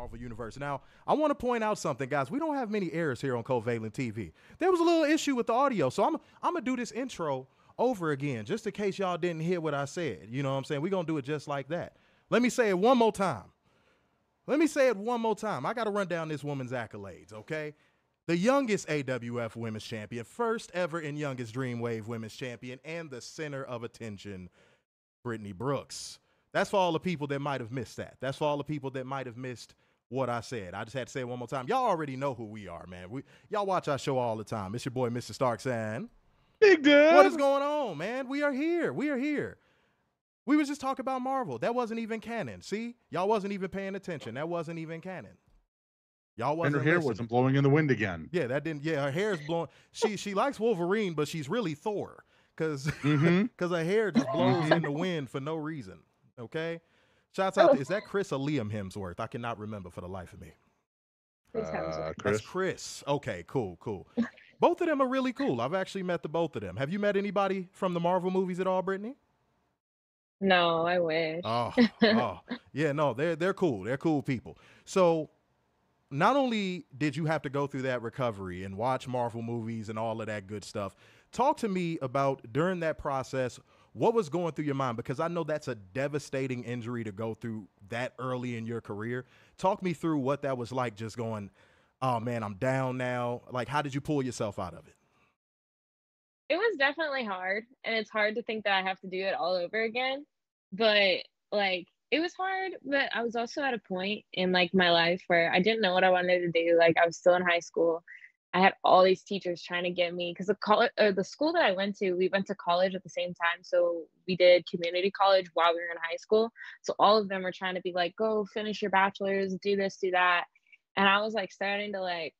Marvel Universe. Now, I want to point out something, guys. We don't have many errors here on Covalent TV. There was a little issue with the audio, so I'm going to do this intro over again, just in case y'all didn't hear what I said. You know what I'm saying? We're going to do it just like that. Let me say it one more time. I got to run down this woman's accolades, okay? The youngest AWF Women's Champion, first ever and youngest Dreamwave Women's Champion, and the center of attention, Brittnie Brooks. That's for all the people that might have missed that. That's for all the people that might have missed what I said. I just had to say it one more time. Y'all already know who we are, man. Y'all watch our show all the time. It's your boy, Mr. Starks, and Big Dad. What is going on, man? We are here. We was just talking about Marvel. That wasn't even canon. See? Y'all wasn't even paying attention. That wasn't even canon. Y'all wasn't And her hair listening. wasn't blowing in the wind again. Yeah, that didn't. Yeah, her hair is blowing. She likes Wolverine, but she's really Thor because her hair just blows in the wind for no reason. Okay? Shouts out to, is that Chris or Liam Hemsworth? I cannot remember for the life of me. Chris. That's Chris. Okay, cool. Both of them are really cool. I've actually met the both of them. Have you met anybody from the Marvel movies at all, Brittnie? No, I wish. Yeah, no, they're cool. They're cool people. So not only did you have to go through that recovery and watch Marvel movies and all of that good stuff, talk to me about during that process, what was going through your mind? Because I know that's a devastating injury to go through that early in your career. Talk me through what that was like, just going, oh man, I'm down now. Like, how did you pull yourself out of it? It was definitely hard, and it's hard to think that I have to do it all over again. But like, it was hard, but I was also at a point in like my life where I didn't know what I wanted to do. Like, I was still in high school. I had all these teachers trying to get me, because the school that I went to, we went to college at the same time. So we did community college while we were in high school. So all of them were trying to be like, go finish your bachelor's, do this, do that. And I was like starting to like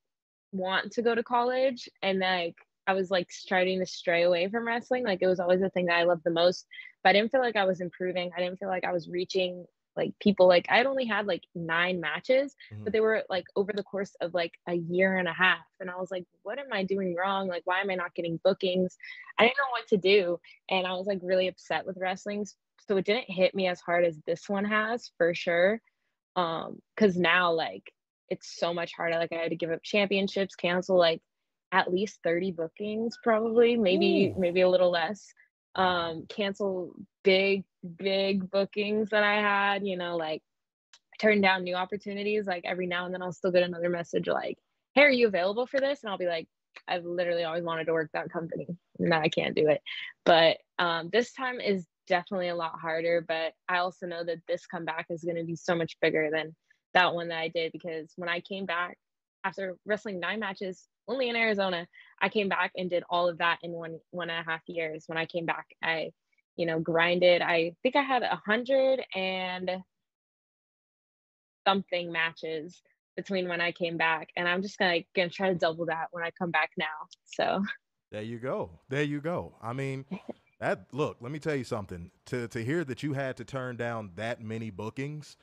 want to go to college, and like I was like starting to stray away from wrestling. Like, it was always the thing that I loved the most, but I didn't feel like I was improving. I didn't feel like I was reaching like people. Like, I'd only had like 9 matches, but they were like over the course of like a year and a half. And I was like, what am I doing wrong? Like, why am I not getting bookings? I didn't know what to do. And I was like really upset with wrestling. So it didn't hit me as hard as this one has, for sure. Cause now like it's so much harder. Like, I had to give up championships, cancel like at least 30 bookings, probably, maybe a little less. Cancel big bookings that I had, like turn down new opportunities. Like, every now and then I'll still get another message like, hey, are you available for this? And I'll be like, I've literally always wanted to work that company, and I can't do it. But this time is definitely a lot harder, but I also know that this comeback is going to be so much bigger than that one that I did, because when I came back after wrestling 9 matches only in Arizona, I came back and did all of that in 1.5 years. When I came back, I, grinded. I think I had 100 and something matches between when I came back, and I'm just gonna try to double that when I come back now. So there you go. I mean, look, let me tell you something. To hear that you had to turn down that many bookings,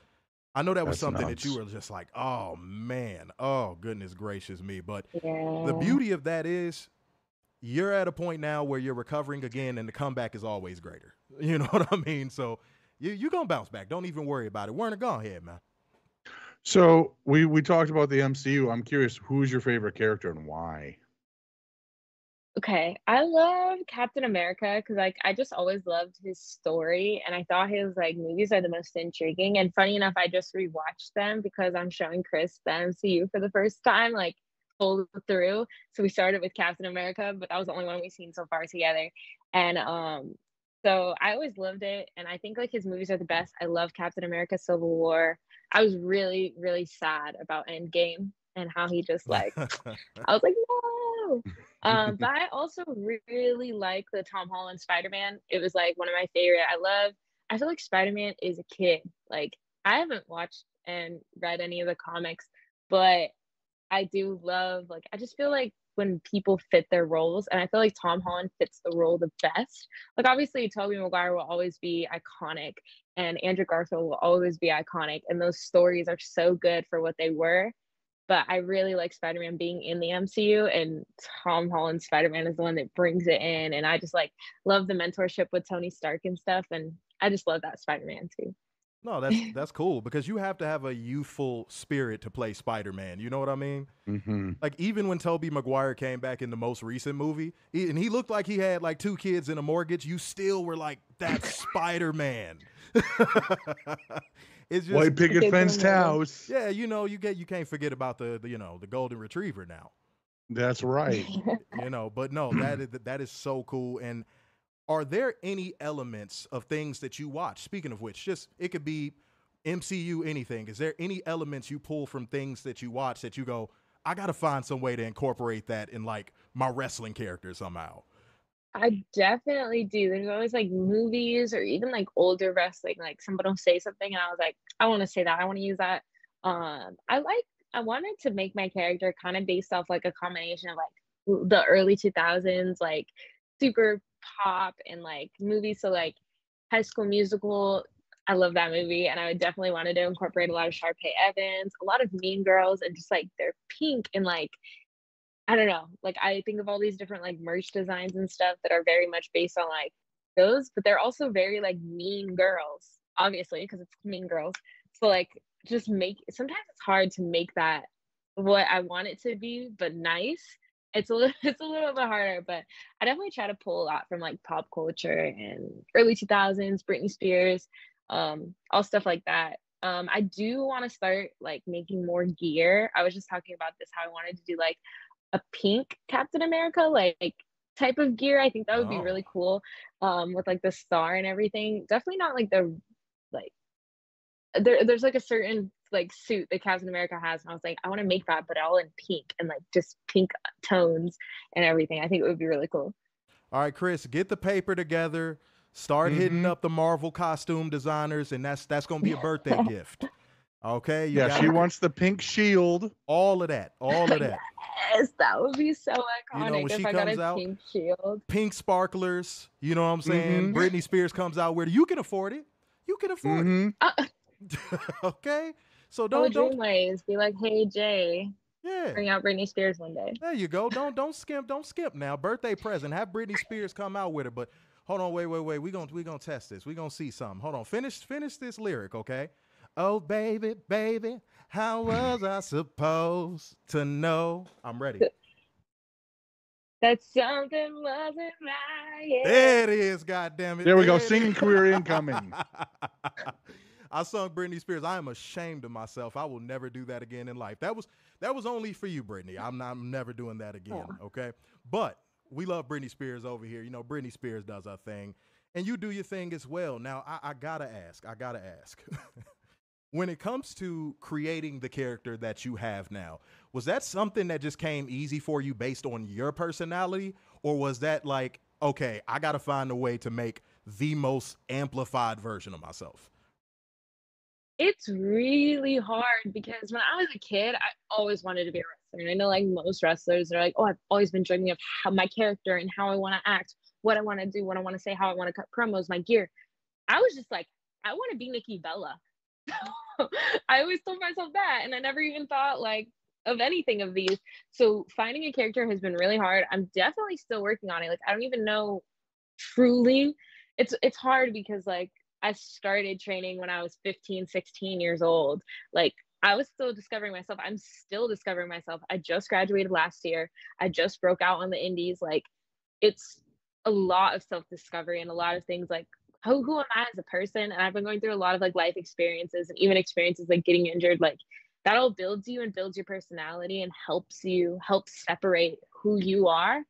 I know that was something that you were just like, oh man, oh goodness gracious me. But the beauty of that is you're at a point now where you're recovering again, and the comeback is always greater. You know what I mean? So you're going to bounce back. Don't even worry about it. Werner, go ahead, man. So we talked about the MCU. I'm curious, who's your favorite character and why? Okay, I love Captain America because like I just always loved his story, and I thought his like movies are the most intriguing. And funny enough, I just rewatched them because I'm showing Chris the MCU for the first time, like full through. So we started with Captain America, but that was the only one we've seen so far together. And so I always loved it, and I think like his movies are the best. I love Captain America: Civil War. I was really, really sad about Endgame and how he just like I was like, no. But I also really like the Tom Holland Spider-Man. It was like one of my favorite. I feel like Spider-Man is a kid. Like, I haven't watched and read any of the comics, but I do love, like, I just feel like when people fit their roles, and I feel like Tom Holland fits the role the best. Like, obviously Tobey Maguire will always be iconic, and Andrew Garfield will always be iconic, and those stories are so good for what they were. But I really like Spider-Man being in the MCU, and Tom Holland's Spider-Man is the one that brings it in. And I just like love the mentorship with Tony Stark and stuff. And I just love that Spider-Man too. No, that's cool because you have to have a youthful spirit to play Spider-Man. You know what I mean? Mm-hmm. Like even when Tobey Maguire came back in the most recent movie, and he looked like he had like two kids and a mortgage, you still were like, "That's Spider-Man." It's just, White picket Okay, fenced house. yeah, you can't forget about the golden retriever now. That's right. But no, that is so cool. And are there any elements of things that you watch? Speaking of which, just it could be MCU, anything. Is there any elements you pull from things that you watch that you go, I gotta find some way to incorporate that in like my wrestling character somehow? I definitely do. There's always like movies or even like older wrestling, like someone will say something and I was like, I want to say that. I want to use that. I wanted to make my character kind of based off like a combination of like the early 2000s, like super pop and like movies. So like High School Musical, I love that movie, and I would definitely wanted to incorporate a lot of Sharpay Evans, a lot of Mean Girls, and just like they're pink and like I don't know. Like I think of all these different like merch designs and stuff that are very much based on like those, but they're also very like mean girls, obviously, because it's Mean Girls. So like just make sometimes it's hard to make that what I want it to be, but nice. It's a little it's a little bit harder, but I definitely try to pull a lot from like pop culture and early 2000s, Britney Spears, all stuff like that. I do want to start like making more gear. I was just talking about this how I wanted to do like a pink Captain America like type of gear. I think that would be Oh, really cool. With like the star and everything. Definitely not like the like there's like a certain like suit that Captain America has, and I was like, I want to make that, but all in pink and like just pink tones and everything. I think it would be really cool. all right, Chris, get the paper together. Start hitting Mm-hmm. up the Marvel costume designers, and that's gonna be a birthday gift. Okay, you Yeah, she gotta wants the pink shield. all of that, all of that. Yes, that would be so iconic When if she I got comes a out, pink shield. pink sparklers. You know what I'm saying? Mm-hmm. Britney Spears comes out with it. You can afford it. You can afford it. Mm-hmm. Okay, so I would don't. dream ways be like, hey Jay, Yeah, bring out Britney Spears one day. there you go. Don't skimp now. Birthday present. Have Britney Spears come out with it. But hold on, wait. We gonna test this. We gonna see something. Hold on. Finish this lyric, okay? Oh baby, baby, how was I supposed to know? I'm ready. That something wasn't right. Yeah. There it is. God damn it. There we go. There it Singing is. career incoming. I sung Britney Spears. I am ashamed of myself. I will never do that again in life. That was only for you, Brittany. I'm never doing that again. Oh. Okay, but we love Britney Spears over here. Britney Spears does her thing, and you do your thing as well. Now, I gotta ask. When it comes to creating the character that you have now, was that something that just came easy for you based on your personality, or was that like, okay, I gotta find a way to make the most amplified version of myself? It's really hard because when I was a kid, I always wanted to be a wrestler. And I know like most wrestlers are like, oh, I've always been dreaming of how my character and how I want to act, what I want to do, what I want to say, how I want to cut promos, my gear. I was just like, I want to be Nikki Bella. I always told myself that, and I never even thought like of anything of these. So finding a character has been really hard. I'm definitely still working on it. Like I don't even know truly. It's hard because like I started training when I was 15, 16 years old. Like I was still discovering myself. I'm still discovering myself. I just graduated last year. I just broke out on the indies. Like it's a lot of self-discovery and a lot of things like who am I as a person? And I've been going through a lot of like life experiences and even experiences like getting injured. Like that all builds you and builds your personality and help separate who you are.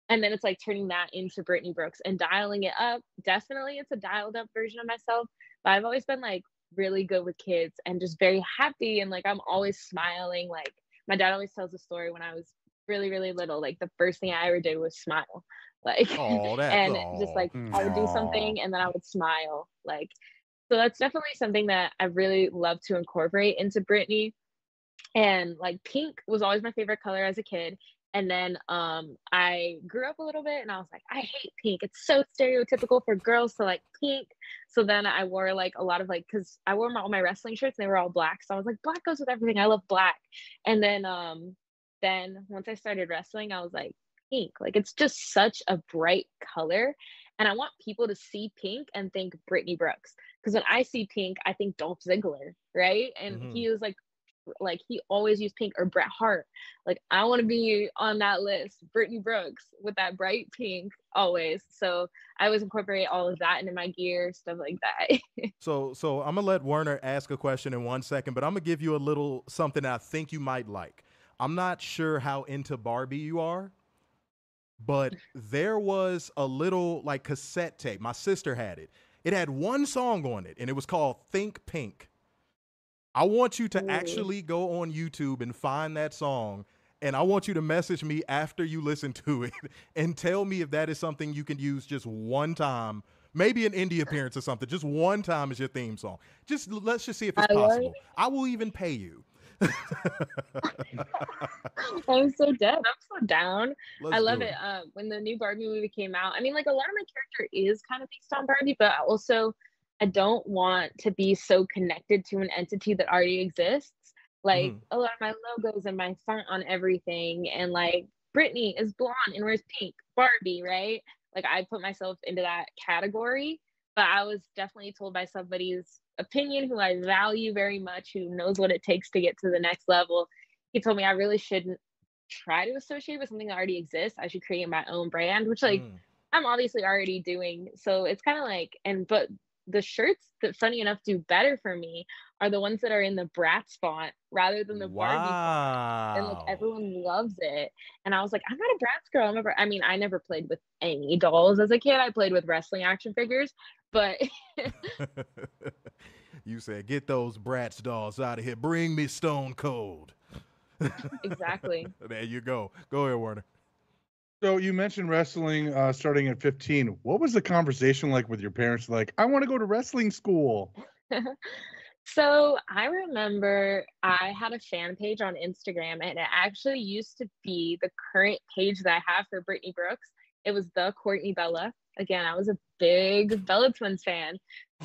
And then it's like turning that into Brittnie Brooks and dialing it up. Definitely it's a dialed up version of myself. But I've always been like really good with kids and just very happy. And like I'm always smiling. Like my dad always tells a story when I was really, really little. Like the first thing I ever did was smile. Like Oh, that's and just all. like I would do Aw. something and then I would smile. Like so that's definitely something that I really love to incorporate into Brittany. And like pink was always my favorite color as a kid. And then I grew up a little bit and I was like, I hate pink. It's so stereotypical for girls to like pink. So then I wore like a lot of like because I wore all my wrestling shirts and they were all black. So I was like, black goes with everything. I love black. And then once I started wrestling, I was like, pink. Like it's just such a bright color. And I want people to see Pink and think Brittnie Brooks. Because when I see Pink, I think Dolph Ziggler, right? And Mm-hmm. he was like he always used pink, or Bret Hart. Like I want to be on that list, Brittnie Brooks with that bright pink always. So I always incorporate all of that into my gear, stuff like that. So I'm gonna let Werner ask a question in 1 second, but I'm gonna give you a little something I think you might like. I'm not sure how into Barbie you are, but there was a little like cassette tape. My sister had it. It had one song on it, and it was called Think Pink. I want you to Ooh. actually go on YouTube and find that song, and I want you to message me after you listen to it and tell me if that is something you can use just one time, maybe an indie appearance or something, just one time as your theme song. Let's just see if it's I love possible. I will even pay you. I'm so down. I'm so down. I Let's love do it. it. When the new Barbie movie came out, I mean, like a lot of my character is kind of based on Barbie, but also I don't want to be so connected to an entity that already exists. Like Mhm. a lot of my logos and my font on everything, and like Brittany is blonde and wears pink, Barbie, right? Like I put myself into that category, but I was definitely told by somebody's opinion who I value very much, who knows what it takes to get to the next level. He told me I really shouldn't try to associate with something that already exists. I should create my own brand, which like Mm. I'm obviously already doing. So it's kind of like, but the shirts that funny enough do better for me are the ones that are in the Bratz font rather than the Barbie font. And like Wow. everyone loves it. And I was like, I'm not a Bratz girl. I mean, I never played with any dolls as a kid. I played with wrestling action figures, but You said, get those Bratz dolls out of here. Bring me Stone Cold. exactly. There you go. Go ahead, Werner. So you mentioned wrestling starting at 15. What was the conversation like with your parents? Like, I want to go to wrestling school. So I remember I had a fan page on Instagram, and it actually used to be the current page that I have for Brittnie Brooks. It was the Courtney Bella. Again, I was a big Bella Twins fan.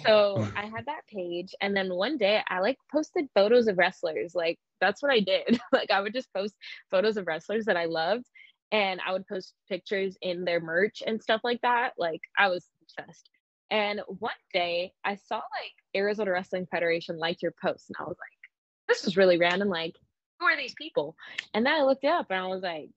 So I had that page, and then one day I like posted photos of wrestlers. Like that's what I did. Like I would just post photos of wrestlers that I loved, and I would post pictures in their merch and stuff like that. Like I was obsessed. And one day I saw like Arizona Wrestling Federation liked your post, and I was like, this is really random. Like, who are these people? And then I looked it up, and I was like,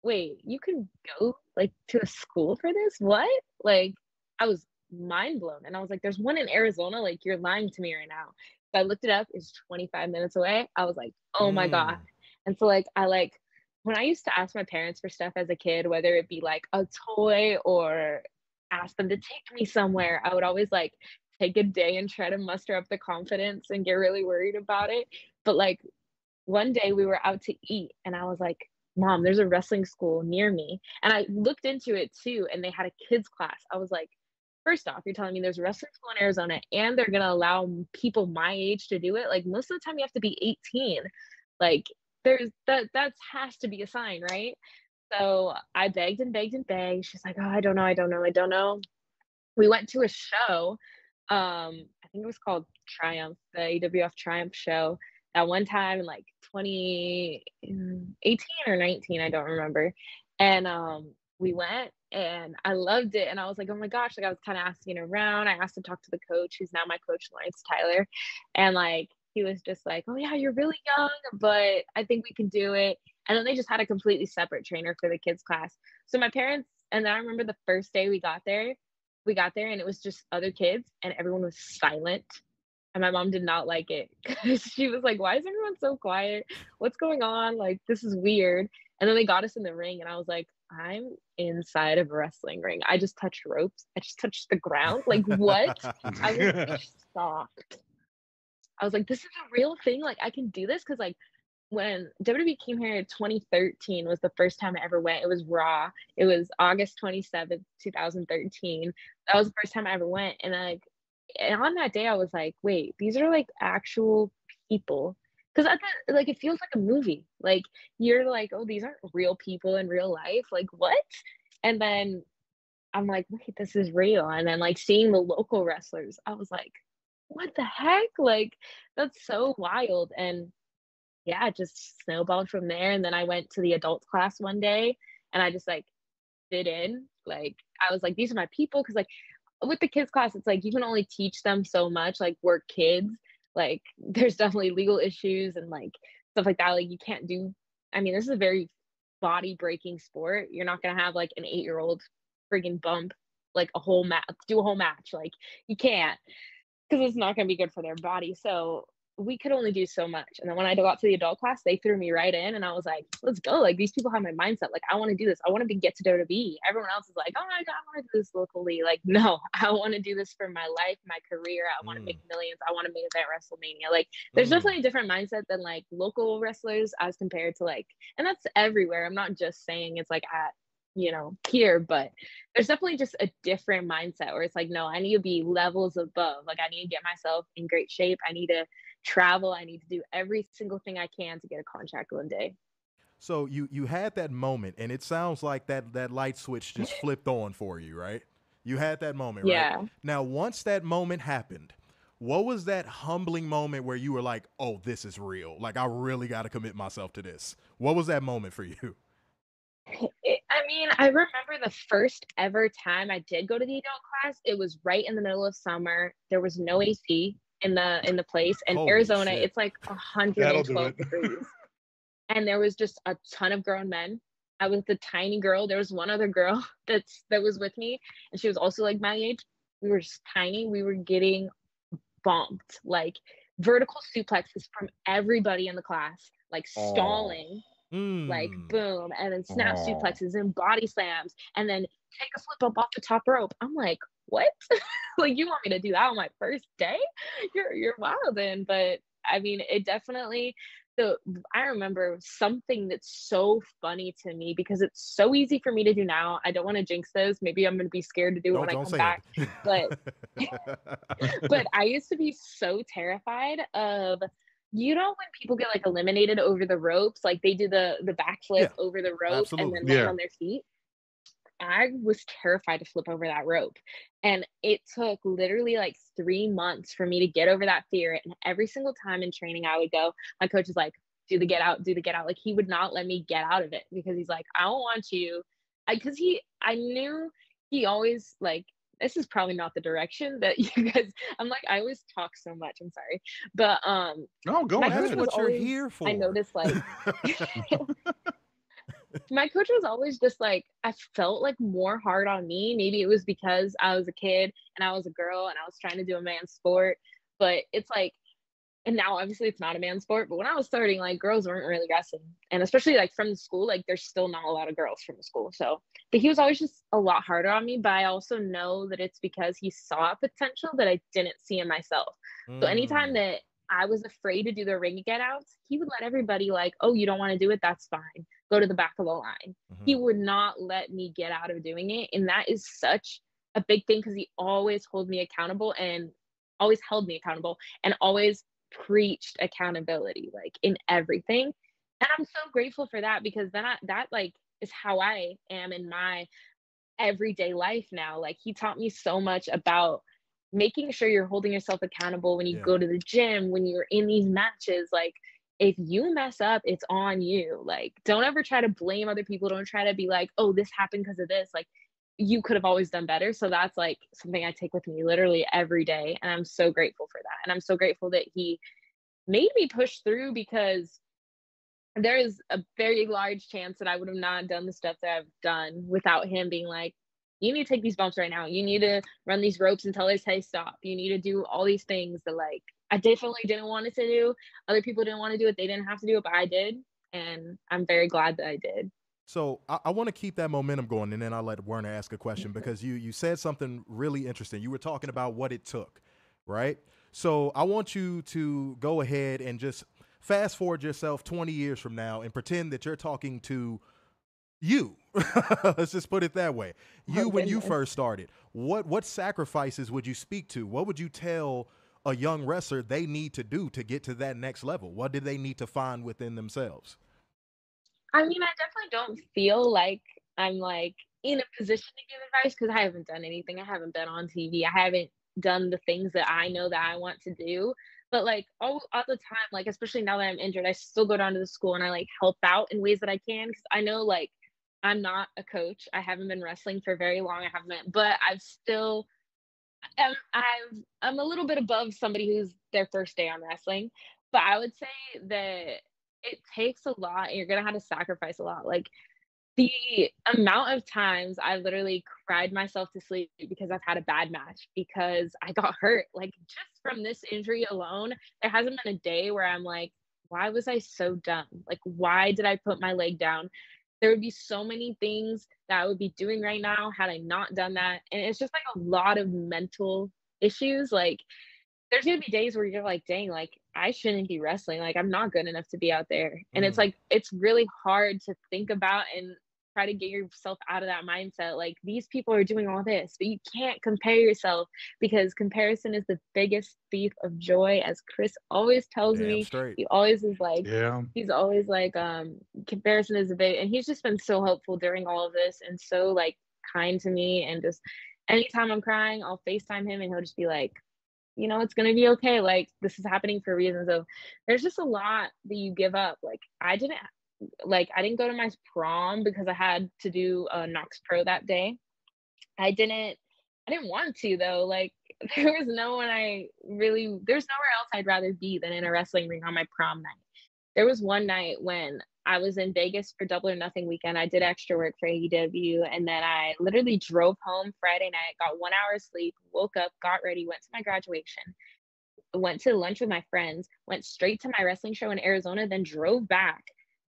wait, you can go like to a school for this? What? Like, I was mind blown, and I was like, there's one in Arizona. Like, you're lying to me right now. So I looked it up. It's 25 minutes away. I was like, oh my god. Mm. And so like I like when I used to ask my parents for stuff as a kid, whether it be like a toy or ask them to take me somewhere, I would always like take a day and try to muster up the confidence and get really worried about it. But like one day we were out to eat, and I was like, Mom, there's a wrestling school near me. And I looked into it too, and they had a kids class. I was like, first off, you're telling me there's a wrestling school in Arizona and they're going to allow people my age to do it. Like most of the time you have to be 18. Like there's that has to be a sign, right? So I begged and begged and begged. She's like, oh, I don't know, I don't know, I don't know. We went to a show. I think it was called Triumph, the AWF Triumph show. That one time in like 2018 or 19, I don't remember. And we went and I loved it. And I was like, oh my gosh, like I was kind of asking around. I asked to talk to the coach, who's now my coach, Lawrence Tyler. And like he was just like, oh yeah, you're really young, but I think we can do it. And then they just had a completely separate trainer for the kids class. So my parents, and then I remember the first day we got there and it was just other kids and everyone was silent. And my mom did not like it because she was like, why is everyone so quiet? What's going on? Like, this is weird. And then they got us in the ring and I was like, I'm inside of a wrestling ring. I just touched ropes. I just touched the ground. Like, what? I was shocked. I was like, this is a real thing. Like, I can do this because like when WWE came here in 2013 was the first time I ever went. It was Raw. It was August 27th, 2013. That was the first time I ever went. And on that day, I was like, wait, these are like actual people. Because I thought, like, it feels like a movie. Like, you're like, oh, these aren't real people in real life. Like, what? And then I'm like, wait, this is real. And then, like, seeing the local wrestlers, I was like, what the heck? Like, that's so wild. And yeah, it just snowballed from there. And then I went to the adult class one day and I just like fit in. Like, I was like, these are my people. Cause like with the kids class, it's like you can only teach them so much. Like, we're kids. Like, there's definitely legal issues and like stuff like that. Like, you can't do, I mean, this is a very body breaking sport. You're not gonna have like an 8-year-old friggin' bump like a whole match, do a whole match. Like, you can't, because it's not gonna be good for their body. So we could only do so much. And then when I got to the adult class, they threw me right in, and I was like, let's go. Like, these people have my mindset. Like, I want to do this. I want to get to WWE. Everyone else is like, oh my God, I want to do this locally. Like, no, I want to do this for my life, my career. I want to make millions. I want to make it at WrestleMania. Like, there's definitely a different mindset than like local wrestlers as compared to like, and that's everywhere. I'm not just saying it's like at, you know, here, but there's definitely just a different mindset where it's like, no, I need to be levels above. Like, I need to get myself in great shape. I need to travel. I need to do every single thing I can to get a contract one day. So you had that moment, and it sounds like that light switch just flipped on for you, right? You had that moment, Yeah. right? Now, once that moment happened, what was that humbling moment where you were like, oh, this is real? Like, I really got to commit myself to this. What was that moment for you? I mean, I remember the first ever time I did go to the adult class. It was right in the middle of summer. There was no AC in the place. And Holy Arizona, shit. it's like 112 degrees. And there was just a ton of grown men. I was the tiny girl. There was one other girl that was with me, and she was also like my age. We were just tiny. We were getting bumped, like vertical suplexes from everybody in the class, like stalling. Like boom, and then snap suplexes and body slams, and then take a flip up off the top rope. I'm like, what? Like, you want me to do that on my first day? You're wild. And but I mean, it definitely. So I remember something that's so funny to me because it's so easy for me to do now. I don't want to jinx this. Maybe I'm going to be scared to do it when I come back. But but I used to be so terrified of, you know, when people get like eliminated over the ropes, like they do the backflip over the rope and then land on their feet. I was terrified to flip over that rope. And it took literally like 3 months for me to get over that fear. And every single time in training I would go, my coach is like, do the get out, do the get out. Like, he would not let me get out of it because he's like, I don't want you. Because I knew he always like, this is probably not the direction that you guys, I'm like, I always talk so much. I'm sorry. But no, go ahead. That's what you're here for. I noticed like my coach was always just like, I felt like more hard on me. Maybe it was because I was a kid and I was a girl and I was trying to do a man's sport. But it's like, and now obviously it's not a man's sport, but when I was starting, like, girls weren't really wrestling. And especially like from the school, like there's still not a lot of girls from the school. So, but he was always just a lot harder on me. But I also know that it's because he saw a potential that I didn't see in myself. So anytime that I was afraid to do the ring get outs, he would let everybody like, oh, you don't want to do it? That's fine. Go to the back of the line. He would not let me get out of doing it. And that is such a big thing because he always held me accountable and always preached accountability, like in everything. And I'm so grateful for that because then that like is how I am in my everyday life now. Like, he taught me so much about making sure you're holding yourself accountable when you go to the gym, when you're in these matches. Like, if you mess up, it's on you. Like, don't ever try to blame other people. Don't try to be like, oh, this happened because of this. Like, you could have always done better. So that's like something I take with me literally every day. And I'm so grateful for that. And I'm so grateful that he made me push through because there is a very large chance that I would have not done the stuff that I've done without him being like, you need to take these bumps right now. You need to run these ropes until they say stop. You need to do all these things that, like, I definitely didn't want it to do. Other people didn't want to do it. They didn't have to do it, but I did. And I'm very glad that I did. So I want to keep that momentum going, and then I'll let Werner ask a question because you said something really interesting. You were talking about what it took, right? So I want you to go ahead and just fast forward yourself 20 years from now and pretend that you're talking to you. Let's just put it that way. You, when you first started, what sacrifices would you speak to? What would you tell a young wrestler they need to do to get to that next level? What did they need to find within themselves? I mean, I definitely don't feel like I'm like in a position to give advice because I haven't done anything. I haven't been on TV. I haven't done the things that I know that I want to do. But like all the time, like especially now that I'm injured, I still go down to the school and I like help out in ways that I can because I know like I'm not a coach. I haven't been wrestling for very long. I haven't, but I've still I'm a little bit above somebody who's their first day on wrestling, but I would say that it takes a lot and you're gonna have to sacrifice a lot. Like the amount of times I literally cried myself to sleep because I've had a bad match because I got hurt. Like just from this injury alone, there hasn't been a day where I'm like, why was I so dumb? Like, why did I put my leg down? There would be so many things that I would be doing right now had I not done that. And it's just like a lot of mental issues. Like, there's gonna be days where you're like, dang, like I shouldn't be wrestling. Like I'm not good enough to be out there. And it's Mm, like it's really hard to think about and try to get yourself out of that mindset. Like these people are doing all this, but you can't compare yourself because comparison is the biggest thief of joy, as Chris always tells damn me. straight. He always is like, Yeah. he's always like, comparison is a big, and he's just been so helpful during all of this and so like kind to me. And just anytime I'm crying, I'll FaceTime him and he'll just be like, it's gonna be okay. Like this is happening for reasons of there's just a lot that you give up. I didn't go to my prom because I had to do a Knox Pro that day. I didn't want to though. Like there's nowhere else I'd rather be than in a wrestling ring on my prom night. There was one night when I was in Vegas for Double or Nothing weekend. I did extra work for AEW, and then I literally drove home Friday night, got 1 hour of sleep, woke up, got ready, went to my graduation, went to lunch with my friends, went straight to my wrestling show in Arizona, then drove back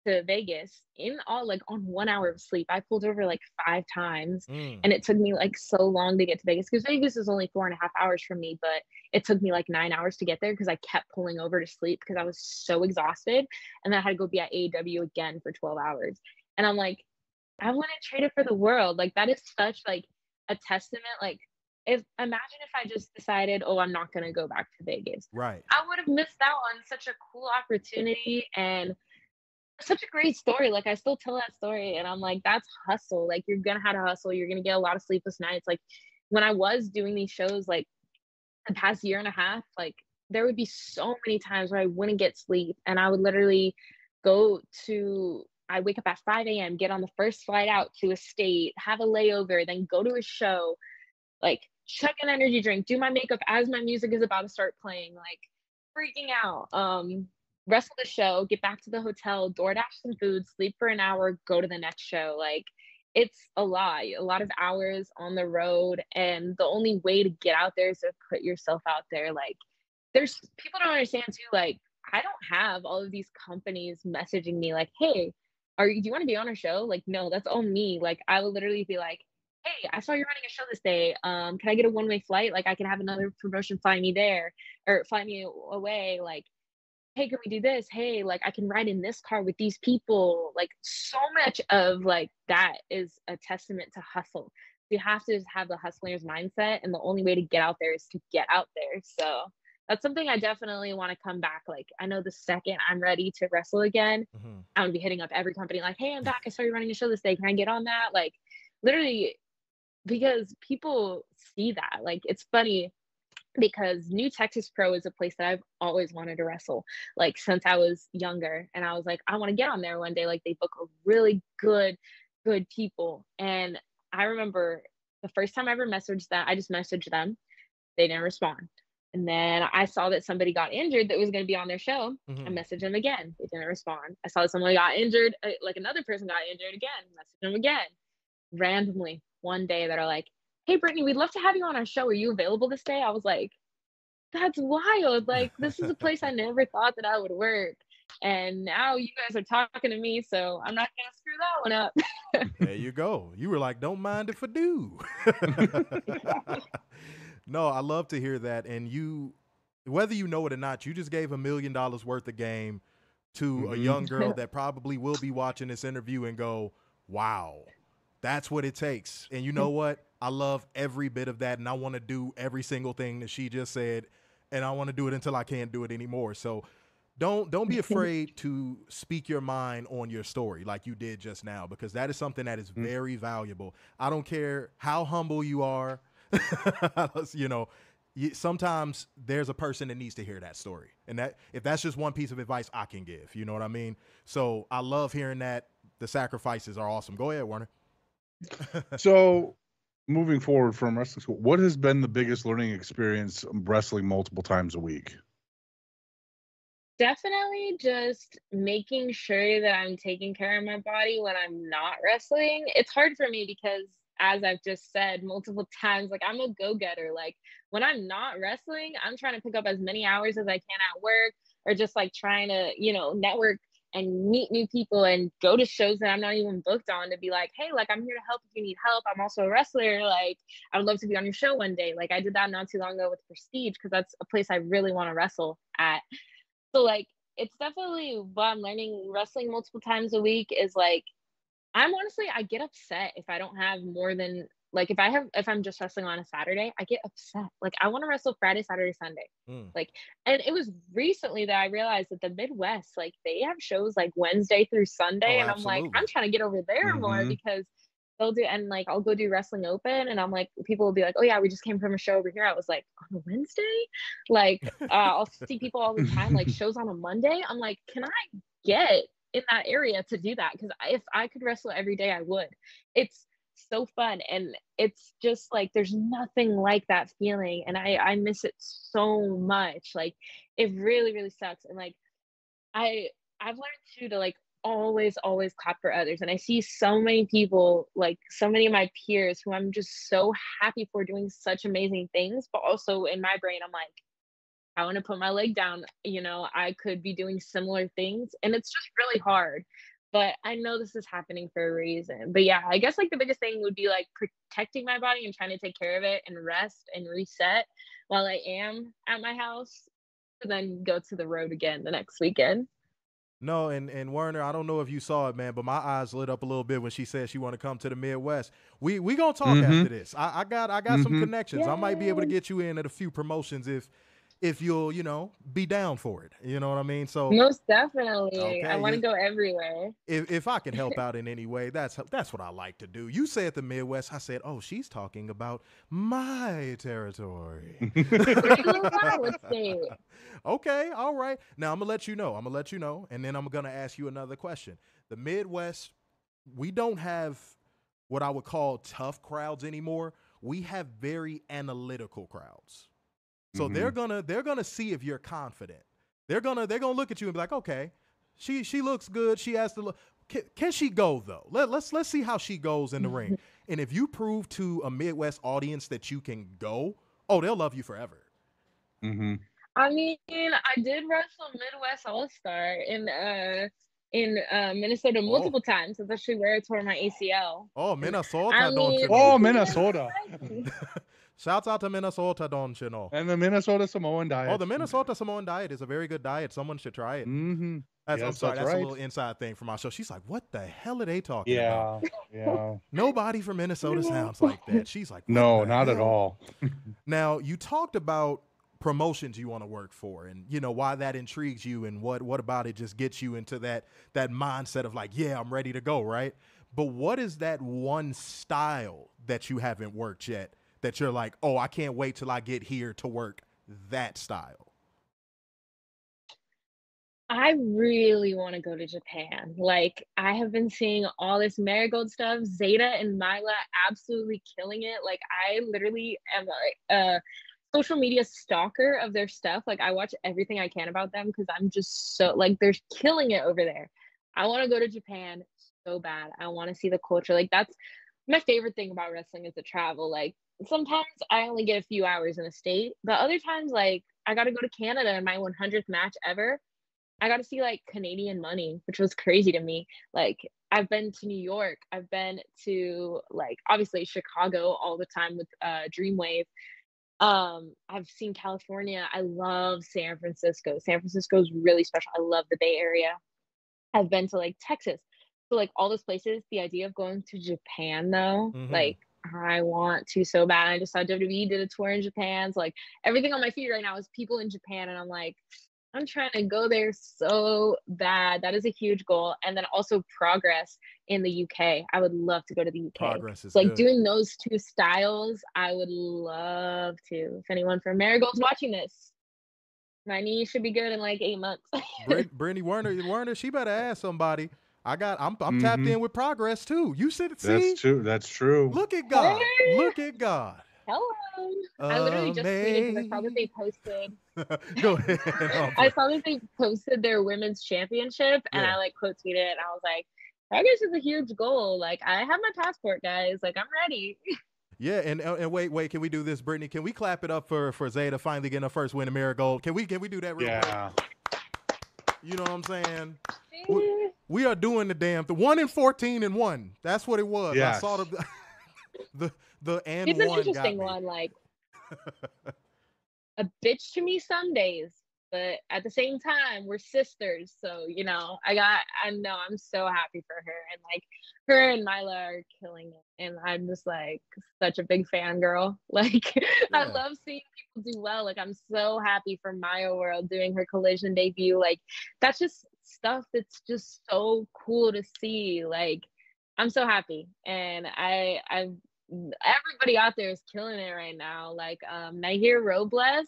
to Vegas in all like on 1 hour of sleep. I pulled over like 5 times Mm, and it took me like so long to get to Vegas because Vegas is only 4.5 hours from me, but it took me like 9 hours to get there because I kept pulling over to sleep because I was so exhausted. And then I had to go be at AEW again for 12 hours. And I'm like, I wouldn't trade it for the world. Like that is such like a testament. Like if imagine if I just decided, oh, I'm not gonna go back to Vegas. right. I would have missed out on such a cool opportunity and such a great story. Like I still tell that story and I'm like, that's hustle. Like you're gonna have to hustle. You're gonna get a lot of sleepless nights. Like when I was doing these shows, like the past year and a half, like there would be so many times where I wouldn't get sleep and I would literally I wake up at 5 a.m., get on the first flight out to a state, have a layover, then go to a show, like chug an energy drink, do my makeup as my music is about to start playing, like freaking out. Wrestle the show, get back to the hotel, DoorDash some food, sleep for an hour, go to the next show. Like it's a lot of hours on the road. And the only way to get out there is to put yourself out there. Like there's people don't understand too, like I don't have all of these companies messaging me like, hey, do you want to be on our show? Like, no, that's all me. Like I will literally be like, hey, I saw you're running a show this day. Can I get a one-way flight? Like I can have another promotion fly me there or fly me away. Like, hey, can we do this? Hey, like I can ride in this car with these people. Like so much of like that is a testament to hustle. You have to just have the hustler's mindset. And the only way to get out there is to get out there. So that's something I definitely want to come back. Like I know the second I'm ready to wrestle again, Hmm. I'm gonna be hitting up every company like, hey, I'm back. I saw you running a show this day. Can I get on that? Like literally because people see that. Like it's funny because New Texas Pro is a place that I've always wanted to wrestle, like since I was younger. And I was like, I want to get on there one day. Like they book a really good people. And I remember the first time I ever messaged them, I just messaged them. They didn't respond. And then I saw that somebody got injured that was going to be on their show. I Hmm. messaged them again. They didn't respond. I saw that someone got injured, like another person got injured again. Messaged them again. Randomly one day that are like, hey Brittnie, we'd love to have you on our show. Are you available this day? I was like, that's wild. Like this is a place I never thought that I would work. And now you guys are talking to me, so I'm not gonna screw that one up. There you go. You were like, don't mind if I do. No, I love to hear that. And you, whether you know it or not, you just gave $1 million worth of game to a Hmm. young girl that probably will be watching this interview and go, wow, that's what it takes. And you know what? I love every bit of that. And I want to do every single thing that she just said. And I want to do it until I can't do it anymore. So don't be afraid to speak your mind on your story like you did just now, because that is something that is very valuable. I don't care how humble you are. you know, sometimes there's a person that needs to hear that story. And that if that's just one piece of advice I can give, you know what I mean? So I love hearing that. the sacrifices are awesome. Go ahead, Werner. So, moving forward from wrestling school, what has been the biggest learning experience wrestling multiple times a week? Definitely just making sure that I'm taking care of my body when I'm not wrestling. It's hard for me because, as I've just said multiple times, like I'm a go-getter. Like when I'm not wrestling, I'm trying to pick up as many hours as I can at work, or just like trying to, network and meet new people and go to shows that I'm not even booked on, to be like, hey, like I'm here to help if you need help. I'm also a wrestler. Like I would love to be on your show one day. Like I did that not too long ago with Prestige, because that's a place I really want to wrestle at. So like it's definitely what I'm learning wrestling multiple times a week is like I get upset if I don't have more than, like if I'm just wrestling on a Saturday, I get upset. Like I want to wrestle Friday, Saturday, Sunday. Like, and it was recently that I realized that the Midwest, like they have shows like Wednesday through Sunday. Oh, and I'm like, I'm trying to get over there more, because they'll do, and like I'll go do Wrestling Open, and I'm like, people will be like, oh yeah, we just came from a show over here. I was like, on a Wednesday? Like I'll see people all the time, like shows on a Monday. I'm like, can I get in that area to do that? Because if I could wrestle every day, I would. It's so fun, and it's just like there's nothing like that feeling, and I miss it so much. Like it really, really sucks. And like I've learned too to like always clap for others, and I see so many people, like so many of my peers who I'm just so happy for doing such amazing things, but also in my brain I'm like, I want to put my leg down. I could be doing similar things, and it's just really hard. But I know this is happening for a reason. But yeah, I guess like the biggest thing would be like protecting my body and trying to take care of it and rest and reset while I am at my house, and then go to the road again the next weekend. No, and Werner, I don't know if you saw it, man, but my eyes lit up a little bit when she said she want to come to the Midwest. We gonna talk after this. I got some connections. Yay. I might be able to get you in at a few promotions if you'll be down for it. You know what I mean? So Most definitely. okay, I want to go everywhere. if I can help out in any way, that's what I like to do. You said the Midwest. I said, oh, she's talking about my territory. Okay, all right. Now I'm gonna let you know, and then I'm gonna ask you another question. The Midwest, we don't have what I would call tough crowds anymore. We have very analytical crowds. So they're gonna see if you're confident. They're gonna look at you and be like, okay, she looks good. She has to look. Can she go though? Let's see how she goes in the ring. And if you prove to a Midwest audience that you can go, oh, they'll love you forever. I mean, I did wrestle Midwest All-Star in Minnesota multiple times. That's actually where I tore my ACL. Oh, Minnesota, don't you know? Oh, Minnesota. Shouts out to Minnesota, don't you know? And the Minnesota Samoan diet. Oh, the Minnesota Samoan diet is a very good diet. Someone should try it. I'm sorry, that's right. A little inside thing from our show. She's like, what the hell are they talking about? Yeah. Nobody from Minnesota sounds like that. She's like, no, not at all. Now, you talked about promotions you want to work for, and why that intrigues you, and what about it just gets you into that mindset of like, yeah, I'm ready to go, right? But what is that one style that you haven't worked yet that you're like, oh, I can't wait till I get here to work that style? I really want to go to Japan. Like I have been seeing all this Marigold stuff, Zeta and Myla absolutely killing it. Like I literally am a social media stalker of their stuff. Like I watch everything I can about them, because I'm just so like, they're killing it over there. I want to go to Japan so bad. I want to see the culture. Like that's my favorite thing about wrestling, is the travel. Like sometimes I only get a few hours in a state, but other times like I got to go to Canada in my 100th match ever. I got to see like Canadian money, which was crazy to me. Like I've been to New York. I've been to like obviously Chicago all the time with Dreamwave. I've seen California. I love San Francisco. San Francisco is really special. I love the Bay Area. I've been to like Texas. So like all those places, the idea of going to Japan though, like I want to so bad. I just saw WWE did a tour in Japan. So like everything on my feed right now is people in Japan, and I'm like, I'm trying to go there so bad. That is a huge goal. And then also Progress in the UK. I would love to go to the UK. Progress is like good. Doing those two styles, I would love to. If anyone from Marigold's watching this, my knee should be good in like 8 months. Brittnie Werner, she better ask somebody. I'm tapped in with progress too. You should see. That's true. That's true. Look at God. Hey. Look at God. Hello. I literally just tweeted because I saw that they posted. Go ahead. I saw that they posted their women's championship, and I like quote tweeted it, and I was like, progress is a huge goal. Like, I have my passport, guys. Like, I'm ready. Yeah, and wait, can we do this, Brittnie? Can we clap it up for Zeta finally getting her first win in Marigold? Can we do that real quick? You know what I'm saying? We are doing the damn thing. 1-14-1. That's what it was. Yes. I saw the and it's one. It's an interesting one. Like, a bitch to me some days, but at the same time, we're sisters. So, you know, I know I'm so happy for her. And like, her and Mila are killing it. And I'm just like such a big fangirl. Like, I love seeing people do well. Like, I'm so happy for Maya World doing her Collision debut. Like, that's just stuff that's just so cool to see. Like, I'm so happy. And everybody out there is killing it right now. Like, Nahir Robles,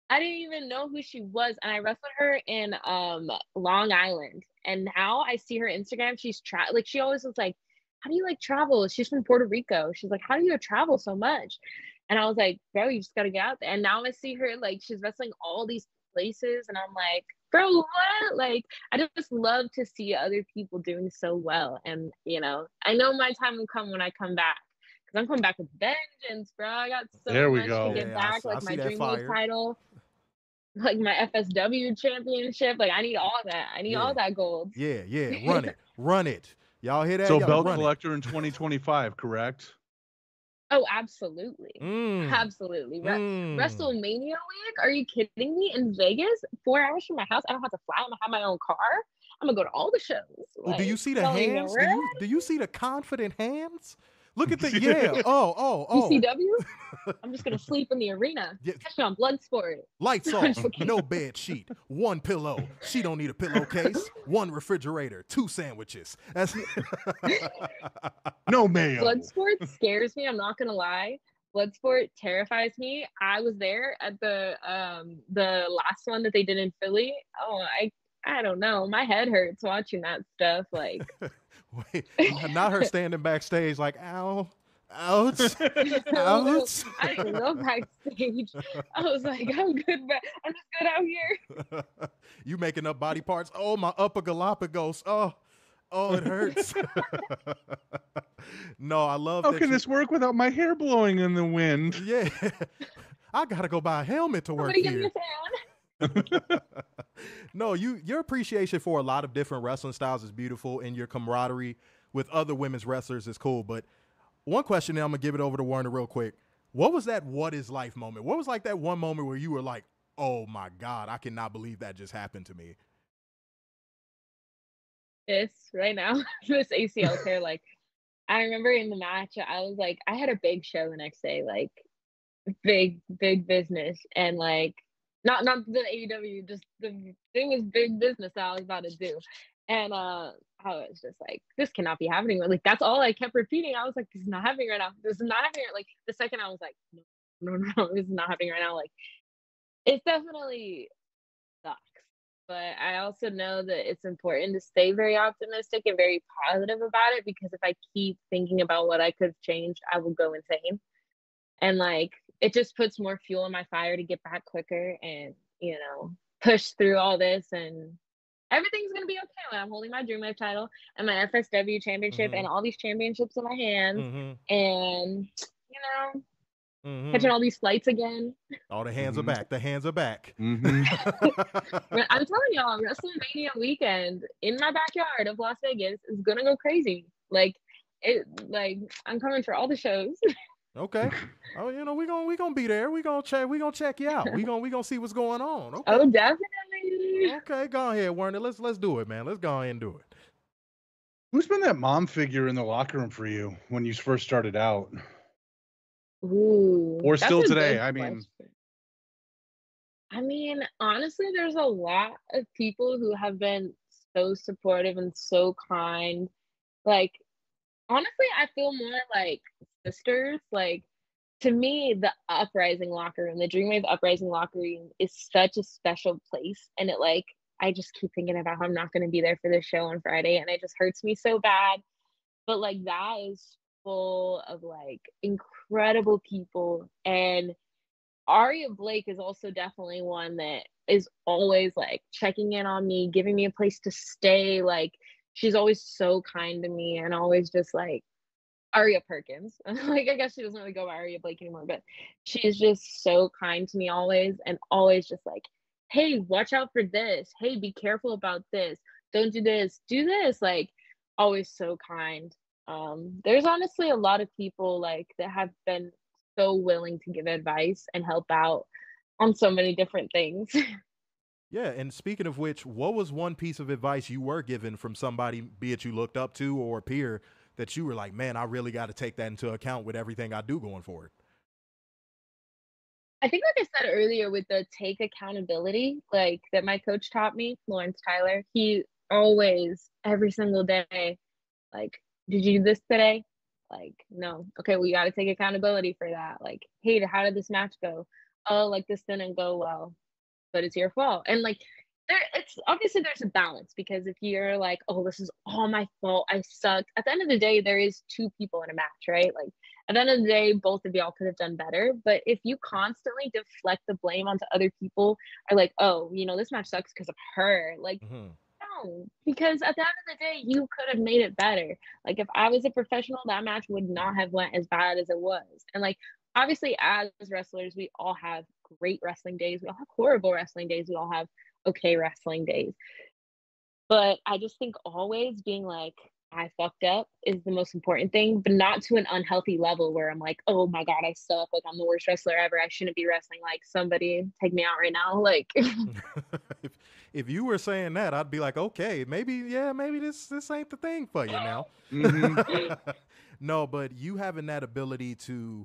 I didn't even know who she was, and I wrestled her in Long Island, and now I see her Instagram. She's like, she always was like, how do you like travel? She's from Puerto Rico. She's like, how do you travel so much? And I was like, bro, you just gotta get out there. And now I see her, like, she's wrestling all these places, and I'm like, bro, what? Like, I just love to see other people doing so well. And, you know, I know my time will come when I come back, because I'm coming back with vengeance, bro. I got so much to get back, like my Dream League title, like my FSW championship. Like, I need all that. I need all that gold. Yeah, run it. Y'all hear that? So belt collector in 2025, correct? Oh, absolutely. Absolutely. WrestleMania week? Are you kidding me? In Vegas, 4 hours from my house. I don't have to fly. I'm gonna have my own car. I'm gonna go to all the shows. Well, like, do you see the hands? Do you see the confident hands? Look at the Oh. UCW? I'm just gonna sleep in the arena. Catch me on Bloodsport. Lights off. No bed sheet. 1 pillow. She don't need a pillowcase. 1 refrigerator. 2 sandwiches. That's no mayo. Bloodsport scares me. I'm not gonna lie. Bloodsport terrifies me. I was there at the last one that they did in Philly. Oh, I don't know. My head hurts watching that stuff. Like. Wait, not her standing backstage like, ow, ouch, ouch. I didn't go backstage. I was like, I'm good, but I'm just good out here. You making up body parts? Oh, my upper Galapagos. Oh, it hurts. No, I love How can this work without my hair blowing in the wind? Yeah. I got to go buy a helmet to work here. No, your appreciation for a lot of different wrestling styles is beautiful, and your camaraderie with other women's wrestlers is cool. But one question, and I'm gonna give it over to Werner real quick. What was that "what is life" moment? What was like that one moment where you were like, "Oh my God, I cannot believe that just happened to me"? This right now, this ACL tear. Like, I remember in the match, I was like, I had a big show the next day, like big business, and like. Not the AEW, just it was big business that I was about to do. And I was just like, this cannot be happening. Like, that's all I kept repeating. I was like, this is not happening right now. This is not happening. Like, the second I was like, no, this is not happening right now. Like, it's definitely sucks. But I also know that it's important to stay very optimistic and very positive about it, because if I keep thinking about what I could have changed, I will go insane. And like, it just puts more fuel in my fire to get back quicker and, you know, push through all this, and everything's going to be okay when I'm holding my Dream Life title and my FSW championship and all these championships in my hands and, you know, catching all these flights again. All the hands are back. The hands are back. I'm telling y'all, WrestleMania weekend in my backyard of Las Vegas is going to go crazy. Like, I'm coming for all the shows. Okay. Oh, you know, we gonna be there. We gonna check you out. We gonna see what's going on. Okay. Oh, definitely. Okay, go ahead, Werner. Let's do it, man. Let's go ahead and do it. Who's been that mom figure in the locker room for you when you first started out? Ooh. Or still today? I mean, honestly, there's a lot of people who have been so supportive and so kind. Like, honestly, I feel more like sisters. Like, to me, the Uprising locker room, the Dreamwave Uprising locker room, is such a special place, and it like I just keep thinking about how I'm not going to be there for this show on Friday, and it just hurts me so bad. But like that is full of like incredible people, and Aria Blake is also definitely one that is always like checking in on me, giving me a place to stay. Like she's always so kind to me, and always just like Aria Perkins. Like I guess she doesn't really go by Aria Blake anymore, but she's just so kind to me always, and always just like, hey, watch out for this. Hey, be careful about this. Don't do this. Do this. Like always so kind. There's honestly a lot of people like that have been so willing to give advice and help out on so many different things. Yeah, and speaking of which, what was one piece of advice you were given from somebody, be it you looked up to or a peer, that you were like, man, I really got to take that into account with everything I do going forward? I think, like I said earlier, with the take accountability, like that my coach taught me, Lawrence Tyler, he always, every single day, like, did you do this today? Like, no. Okay, well, you got to take accountability for that. Like, hey, how did this match go? Oh, like this didn't go well, but it's your fault. And like, it's obviously there's a balance, because if you're like, oh, this is all my fault, I sucked. At the end of the day, there is two people in a match, right? Like, at the end of the day, both of y'all could have done better. But if you constantly deflect the blame onto other people, are like, oh, this match sucks because of her. Like, Mm-hmm. no, because at the end of the day, you could have made it better. Like if I was a professional, that match would not have went as bad as it was. And like obviously as wrestlers, we all have great wrestling days. We all have horrible wrestling days. We all have okay wrestling days. But I just think always being like, I fucked up is the most important thing, but not to an unhealthy level where I'm like, oh my God, I suck. Like I'm the worst wrestler ever. I shouldn't be wrestling. Like somebody take me out right now. Like if, if you were saying that, I'd be like, okay, maybe this ain't the thing for you now. Mm-hmm. No, but you having that ability to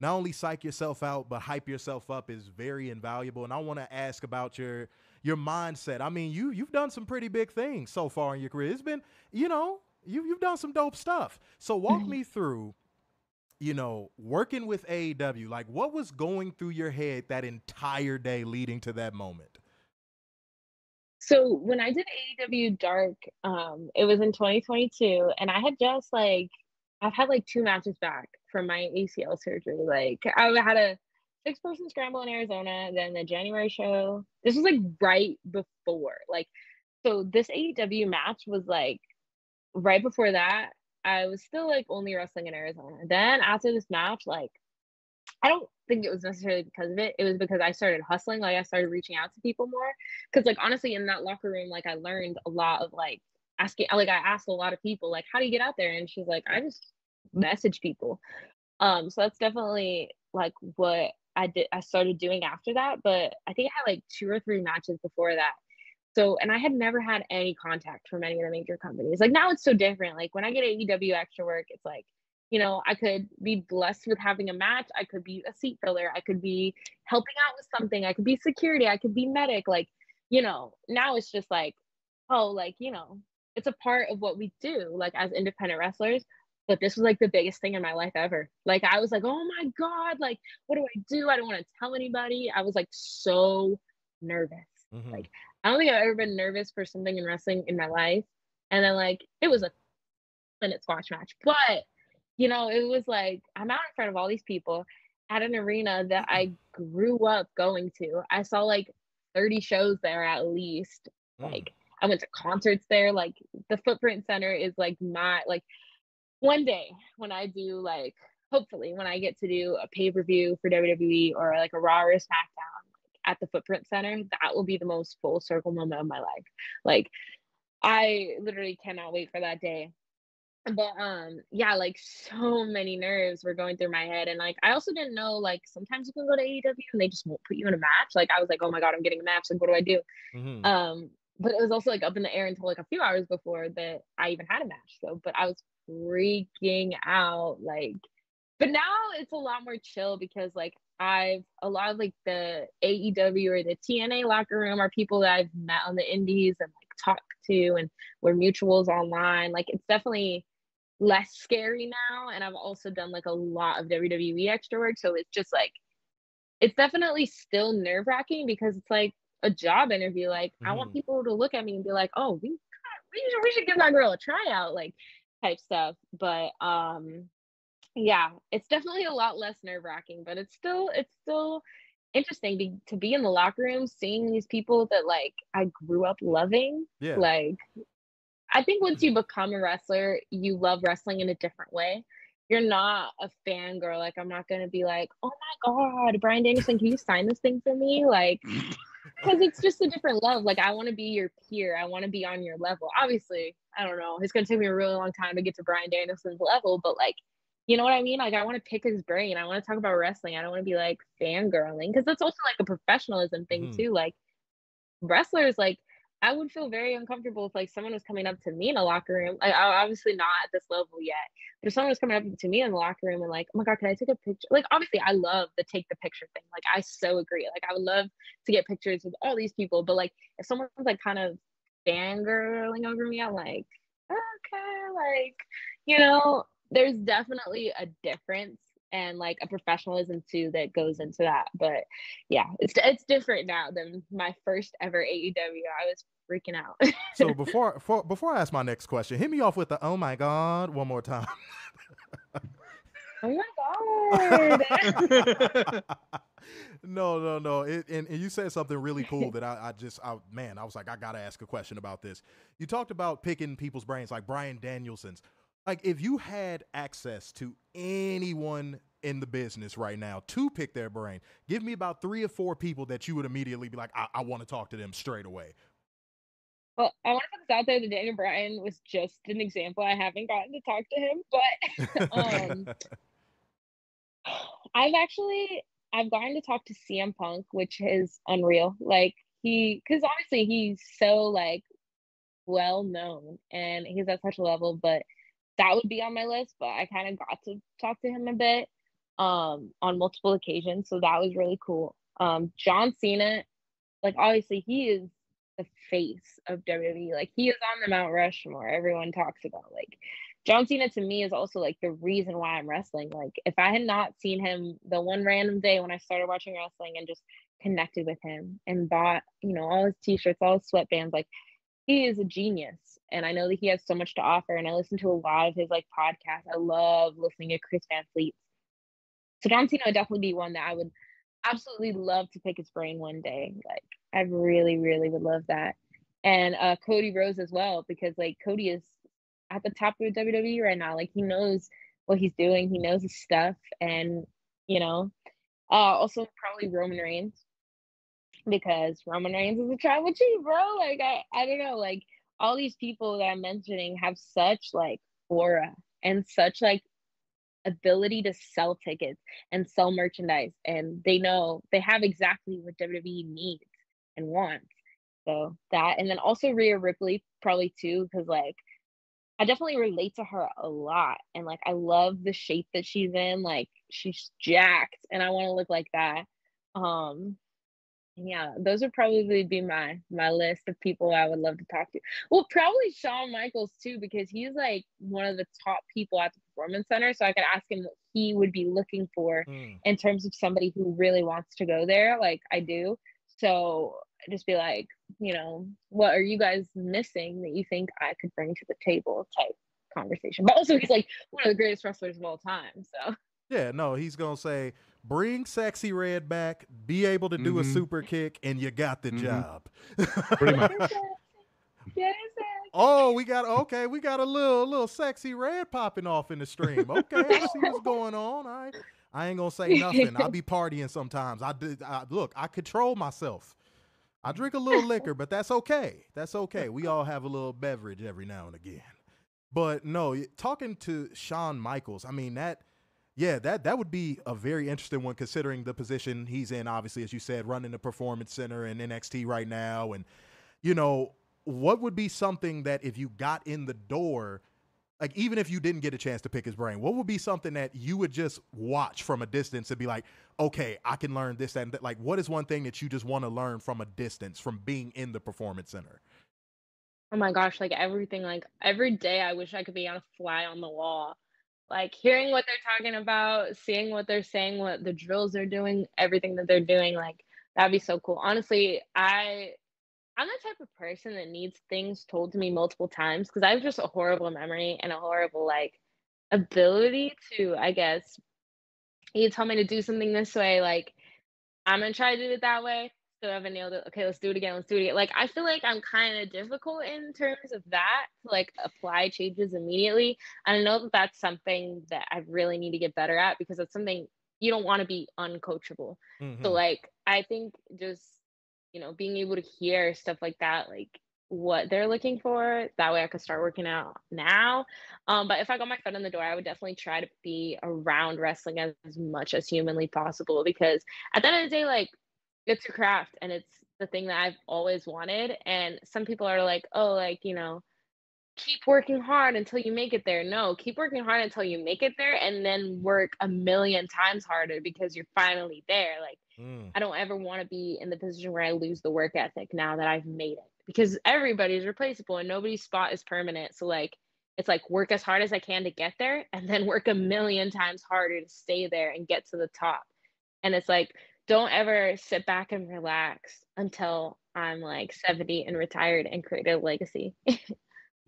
not only psych yourself out but hype yourself up is very invaluable. And I want to ask about your mindset. I mean, you've done some pretty big things so far in your career. It's been, you've done some dope stuff. So walk me through, working with AEW. Like, what was going through your head that entire day leading to that moment? So when I did AEW Dark, it was in 2022, and I had just like I've had like 2 matches back from my ACL surgery. Like I had a 6-person scramble in Arizona, then the January show. This was like right before, like, so this AEW match was like right before that. I was still like only wrestling in Arizona. Then after this match, like I don't think it was necessarily because of it. It was because I started hustling. Like I started reaching out to people more. Cause like honestly, in that locker room, like I learned a lot of like asking, like I asked a lot of people, like, how do you get out there? And she's like, I just message people. So that's definitely like what I did. I started doing after that, but I think I had like 2 or 3 matches before that. So, and I had never had any contact from any of the major companies. Like now it's so different. Like when I get AEW extra work, it's like, I could be blessed with having a match. I could be a seat filler. I could be helping out with something. I could be security. I could be medic. Like, now it's just like, oh, like, it's a part of what we do, like as independent wrestlers. But this was like the biggest thing in my life ever. Like I was like, oh my God, like, what do I do? I don't want to tell anybody. I was like so nervous. Mm-hmm. Like, I don't think I've ever been nervous for something in wrestling in my life. And then like, it was a minute squash match. But it was like I'm out in front of all these people at an arena that I grew up going to. I saw like 30 shows there at least. Like I went to concerts there. Like the Footprint Center is like my like one day when I do like hopefully when I get to do a pay-per-view for WWE or like a Raw or a SmackDown like, at the Footprint Center, that will be the most full circle moment of my life. Like I literally cannot wait for that day. But yeah, like so many nerves were going through my head, and like I also didn't know like sometimes you can go to AEW and they just won't put you in a match. Like I was like, oh my God, I'm getting a match, like what do I do? Mm-hmm. But it was also like up in the air until like a few hours before that I even had a match. So but I was freaking out, like, but now it's a lot more chill because like I've a lot of like the AEW or the TNA locker room are people that I've met on the indies and like talked to, and we're mutuals online. Like it's definitely less scary now, and I've also done like a lot of WWE extra work, so it's just like it's definitely still nerve-wracking because it's like a job interview. Like I want people to look at me and be like, oh, we should give that girl a tryout, like type stuff. But yeah, it's definitely a lot less nerve-wracking, but it's still interesting to be in the locker room, seeing these people that like I grew up loving. Yeah. Like I think once you become a wrestler, you love wrestling in a different way. You're not a fangirl. Like, I'm not going to be like, oh my God, Bryan Danielson, can you sign this thing for me? Like, because it's just a different love. Like, I want to be your peer. I want to be on your level. Obviously, I don't know. It's going to take me a really long time to get to Bryan Danielson's level, but like, you know what I mean? Like, I want to pick his brain. I want to talk about wrestling. I don't want to be like fangirling, because that's also like a professionalism thing too. Like, wrestlers, like, I would feel very uncomfortable if like someone was coming up to me in a locker room. Like, obviously not at this level yet, but if someone was coming up to me in the locker room and like, oh my God, can I take a picture? Like, obviously I love the take the picture thing. Like, I so agree. Like, I would love to get pictures with all these people, but like if someone's like kind of fangirling over me, I'm like, okay, like, you know, there's definitely a difference and like a professionalism too that goes into that. But yeah, it's different now than my first ever AEW. I was freaking out. So before I ask my next question, hit me off with the oh my God one more time. Oh my God. No. And you said something really cool that I was like, I gotta ask a question about this. You talked about picking people's brains, like Bryan Danielson's. Like, if you had access to anyone in the business right now to pick their brain, give me about 3 or 4 people that you would immediately be like, I want to talk to them straight away. Well, I want to put this out there that Daniel Bryan was just an example. I haven't gotten to talk to him, but I've gotten to talk to CM Punk, which is unreal. Like, because obviously he's so like well known and he's at such a level, but that would be on my list. But I kind of got to talk to him a bit on multiple occasions, so that was really cool. John Cena, like, obviously he is the face of WWE. Like, he is on the Mount Rushmore everyone talks about. Like, John Cena to me is also like the reason why I'm wrestling. Like, if I had not seen him the one random day when I started watching wrestling and just connected with him and bought, you know, all his t-shirts, all his sweatbands, like, he is a genius. And I know that he has so much to offer. And I listen to a lot of his like podcasts. I love listening to Chris Van Fleet. So John Cena would definitely be one that I would absolutely love to pick his brain one day. Like, I really, really would love that. And Cody Rhodes as well, because like Cody is at the top of WWE right now. Like, he knows what he's doing. He knows his stuff. And, you know, also probably Roman Reigns, because Roman Reigns is a tribal chief, bro. Like, I don't know, like, all these people that I'm mentioning have such like aura and such like ability to sell tickets and sell merchandise, and they have exactly what WWE needs and wants. So that, and then also Rhea Ripley probably too, because like I definitely relate to her a lot, and like I love the shape that she's in. Like, she's jacked and I want to look like that. Yeah, those would probably be my list of people I would love to talk to. Well, probably Shawn Michaels too, because he's like one of the top people at the Performance Center. So I could ask him what he would be looking for in terms of somebody who really wants to go there, like I do. So just be like, you know, what are you guys missing that you think I could bring to the table type conversation. But also, he's like one of the greatest wrestlers of all time. So yeah, no, he's gonna say, bring Sexy Red back, be able to do a super kick, and you got the job. Pretty much. Yes. Oh, we got a little Sexy Red popping off in the stream. Okay, I see what's going on. I ain't gonna say nothing. I be partying sometimes. Look, I control myself. I drink a little liquor, but that's okay. That's okay. We all have a little beverage every now and again. But no, talking to Shawn Michaels, I mean, that would be a very interesting one, considering the position he's in, obviously, as you said, running the Performance Center and NXT right now. And, you know, what would be something that if you got in the door, like, even if you didn't get a chance to pick his brain, what would be something that you would just watch from a distance and be like, okay, I can learn this and that? Like, what is one thing that you just want to learn from a distance from being in the Performance Center? Oh my gosh, like everything, like every day I wish I could be on a fly on the wall. Like, hearing what they're talking about, seeing what they're saying, what the drills they're doing, everything that they're doing, like, That'd be so cool. Honestly, I'm the type of person that needs things told to me multiple times because I have just a horrible memory and a horrible like ability to, I guess, you tell me to do something this way, like I'm gonna try to do it that way. Still haven't nailed it. Okay, let's do it again. Let's do it again. Like I feel like I'm kind of difficult in terms of that to like apply changes immediately. And I know that that's something that I really need to get better at because it's something you don't want to be uncoachable. So Mm-hmm. like I think just being able to hear stuff like that, like what they're looking for, that way I could start working out now. But if I got my foot in the door, I would definitely try to be around wrestling as much as humanly possible because at the end of the day, like it's a craft and it's the thing that I've always wanted. And some people are like, oh, like, keep working hard until you make it there. No, keep working hard until you make it there and then work a million times harder because you're finally there. Like, Mm. I don't ever want to be in the position where I lose the work ethic now that I've made it because everybody's replaceable and nobody's spot is permanent. So, like, it's like work as hard as I can to get there and then work a million times harder to stay there and get to the top. And it's like, don't ever sit back and relax until I'm like 70 and retired and create a legacy.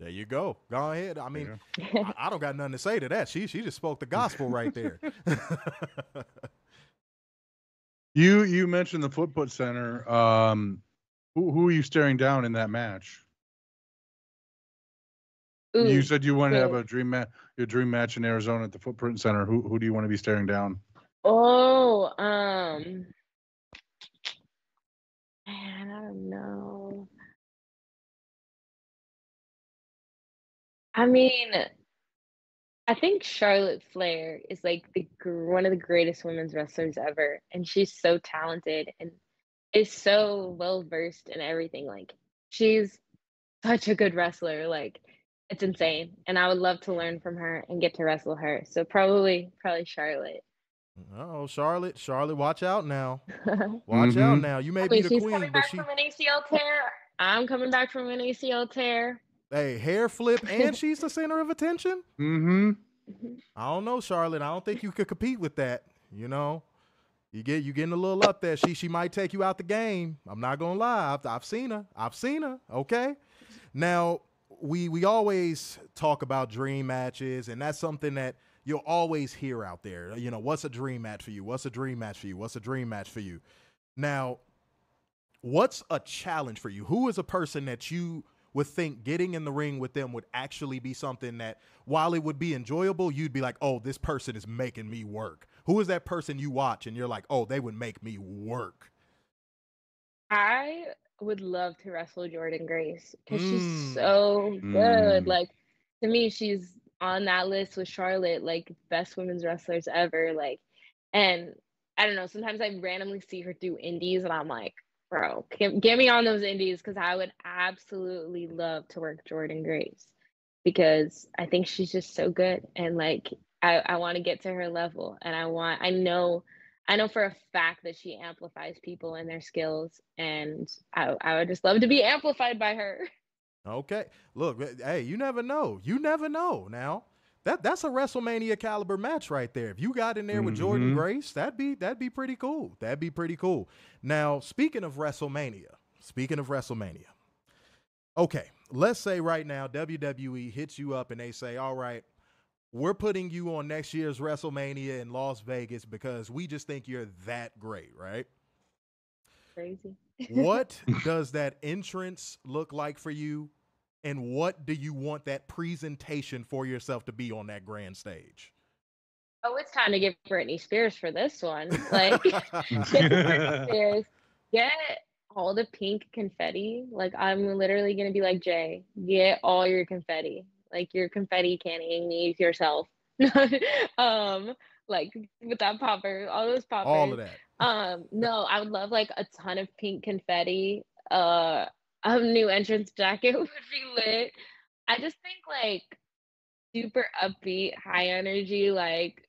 There you go. Go ahead. I mean, Yeah. I don't got nothing to say to that. She just spoke the gospel right there. You mentioned the foot put center. Who are you staring down in that match? Ooh, You said you wanted to have so- a your dream match in Arizona at the footprint center. Who do you want to be staring down? oh, man, I don't know. I mean, I think Charlotte Flair is like one of the greatest women's wrestlers ever, and she's so talented and is so well versed in everything. Like she's such a good wrestler. Like it's insane, and I would love to learn from her and get to wrestle her. So probably Charlotte. Oh, Charlotte, watch out now. I Watch out Mm-hmm. now. You may be mean, the she's coming queen, but back from an ACL tear. I'm coming back from an ACL tear. hey, hair flip, and she's the center of attention. Mm-hmm. I don't know, Charlotte. I don't think you could compete with that. You getting a little up there. She might take you out the game. I'm not gonna lie. I've seen her. Okay. Now we always talk about dream matches, and that's something that you'll always hear out there. What's a dream match for you? What's a dream match for you? What's a dream match for you? Now, what's a challenge for you? Who is a person that you would think getting in the ring with them would actually be something that, while it would be enjoyable, you'd be like, oh, this person is making me work? Who is that person you watch and you're like, oh, they would make me work? I would love to wrestle Jordan Grace because she's Mm. so good. Mm. Like to me, she's on that list with Charlotte, like best women's wrestlers ever. Like, and I don't know. Sometimes I randomly see her do indies, and I'm like, bro, get me on those indies because I would absolutely love to work Jordan Grace because I think she's just so good, and like I want to get to her level, and I know for a fact that she amplifies people and their skills, and I would just love to be amplified by her. Okay. Look, hey, you never know. You never know now. That's a WrestleMania caliber match right there. If you got in there with Jordan Mhm. Grace, that'd be pretty cool. That'd be pretty cool. Now, speaking of WrestleMania. Okay, let's say right now WWE hits you up and they say, "All right, we're putting you on next year's WrestleMania in Las Vegas because we just think you're that great," right? Crazy. What does that entrance look like for you? And what do you want that presentation for yourself to be on that grand stage? Oh, it's time to get Britney Spears for this one. Like, get Britney Spears, get all the pink confetti. Like, I'm literally gonna be like, Jay, get all your confetti. Like, your confetti canning needs yourself. Like with that popper, all those All of poppers. that. No, I would love like a ton of pink confetti. A new entrance jacket would be lit. I just think like super upbeat, high energy, like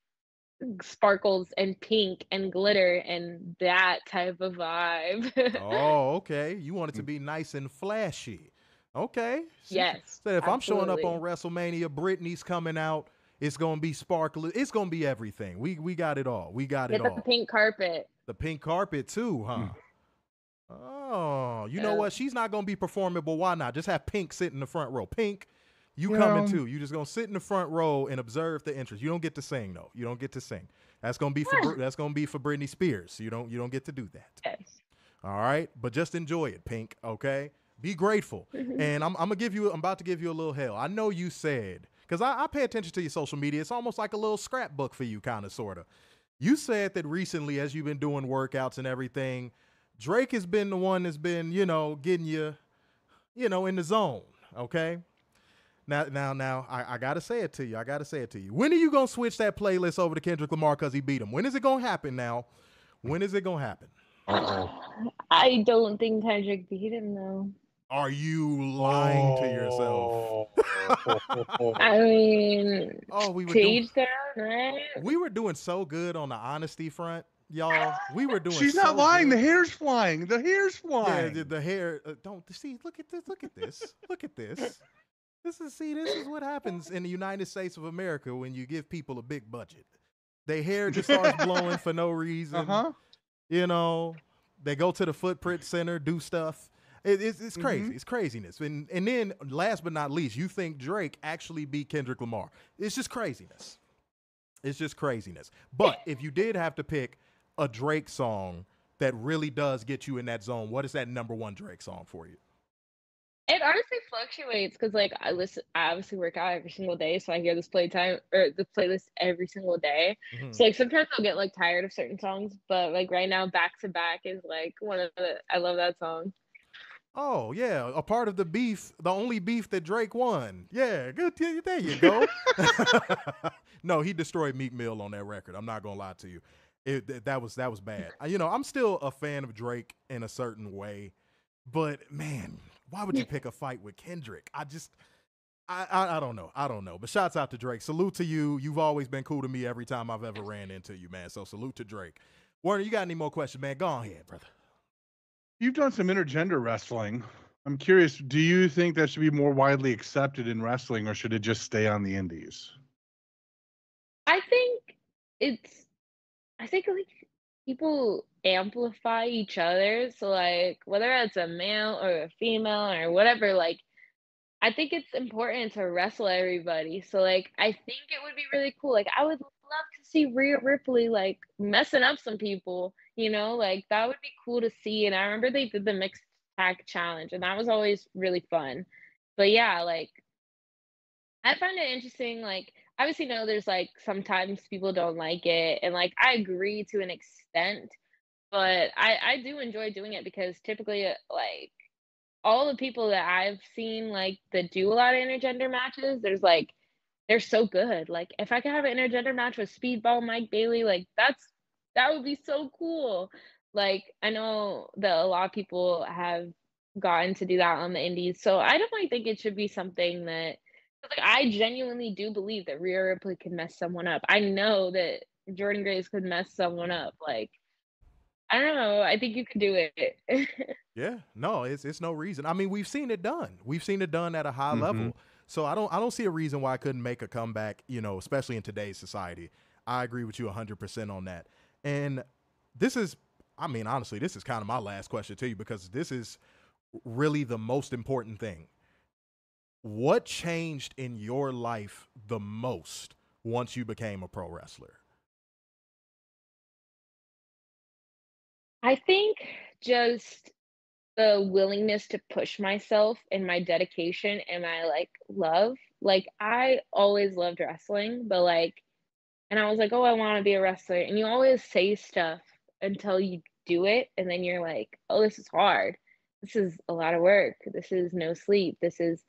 sparkles and pink and glitter and that type of vibe. Oh, okay. You want it to be nice and flashy. Okay. Yes, So if I'm showing up absolutely. on WrestleMania, Britney's coming out, it's gonna be sparkly. It's gonna be everything. We got it all. We got it Get the all. pink carpet. The pink carpet too, huh? Oh, you know Yeah. what? She's not gonna be performing, but why not? Just have Pink sit in the front row. Pink, you You coming know, too. You just gonna sit in the front row and observe the entrance. You don't get to sing though. You don't get to sing. That's gonna be for that's gonna be for Britney Spears. You don't get to do that. Yes. All right, but just enjoy it, Pink. Okay, be grateful. And I'm about to give you a little hell. I know you said, because I pay attention to your social media. It's almost like a little scrapbook for you, kind of, sort of. You said that recently, as you've been doing workouts and everything, Drake has been the one that's been, getting you, in the zone. Okay. Now, I gotta say it to you. I gotta say it to you. When are you gonna switch that playlist over to Kendrick Lamar because he beat him? When is it gonna happen? Now, when is it gonna happen? I don't think Kendrick beat him though. Are you lying to yourself? I mean, Oh, to each their own, right? we were doing so good on the honesty front, y'all. We were doing. She's so not lying. good. The hair's flying. The hair's flying. Yeah, the hair. Don't see. Look at this. Look at this. Look at this. This is what happens in the United States of America when you give people a big budget. Their hair just starts blowing for no reason. They go to the footprint center, do stuff. It's crazy. It's craziness. And then last but not least, you think Drake actually beat Kendrick Lamar. It's just craziness. It's just craziness. But if you did have to pick a Drake song that really does get you in that zone, what is that number one Drake song for you? It honestly fluctuates because like I obviously work out every single day, so I hear this playlist every single day. So like sometimes I'll get like tired of certain songs, but like right now Back to Back is like I love that song. Oh yeah, a part of the beef, the only beef that Drake won. Yeah, good. There you go. No, he destroyed Meek Mill on that record. I'm not gonna lie to you. That was bad. I'm still a fan of Drake in a certain way, but man, why would you pick a fight with Kendrick? I don't know. I don't know. But shouts out to Drake. Salute to you. You've always been cool to me every time I've ever ran into you, man. So salute to Drake. Warner, you got any more questions, man? Go ahead, brother. You've done some intergender wrestling. I'm curious, do you think that should be more widely accepted in wrestling, or should it just stay on the indies? I think like people amplify each other. So like whether it's a male or a female or whatever, like I think it's important to wrestle everybody. So like I think it would be really cool. Like I would love to see Rhea Ripley like messing up some people, like that would be cool to see. And I remember they did the mixed tag challenge and that was always really fun. But yeah, like I find it interesting, like, obviously know there's like sometimes people don't like it and like I agree to an extent, but I do enjoy doing it because typically like all the people that I've seen like that do a lot of intergender matches, they're so good. Like if I could have an intergender match with Speedball Mike Bailey, like that would be so cool. Like I know that a lot of people have gotten to do that on the indies. So I definitely think it should be something that like I genuinely do believe that Rhea Ripley could mess someone up. I know that Jordan Grace could mess someone up. Like I don't know. I think you could do it. Yeah, no, it's no reason. I mean, we've seen it done. We've seen it done at a high level. So I don't see a reason why I couldn't make a comeback, especially in today's society. I agree with you 100% on that. And honestly, this is kind of my last question to you because this is really the most important thing. What changed in your life the most once you became a pro wrestler? I think just the willingness to push myself and my dedication and my like love. Like I always loved wrestling, but like and I was like, "Oh, I want to be a wrestler." And you always say stuff until you do it and then you're like, "Oh, this is hard. This is a lot of work. This is no sleep. This is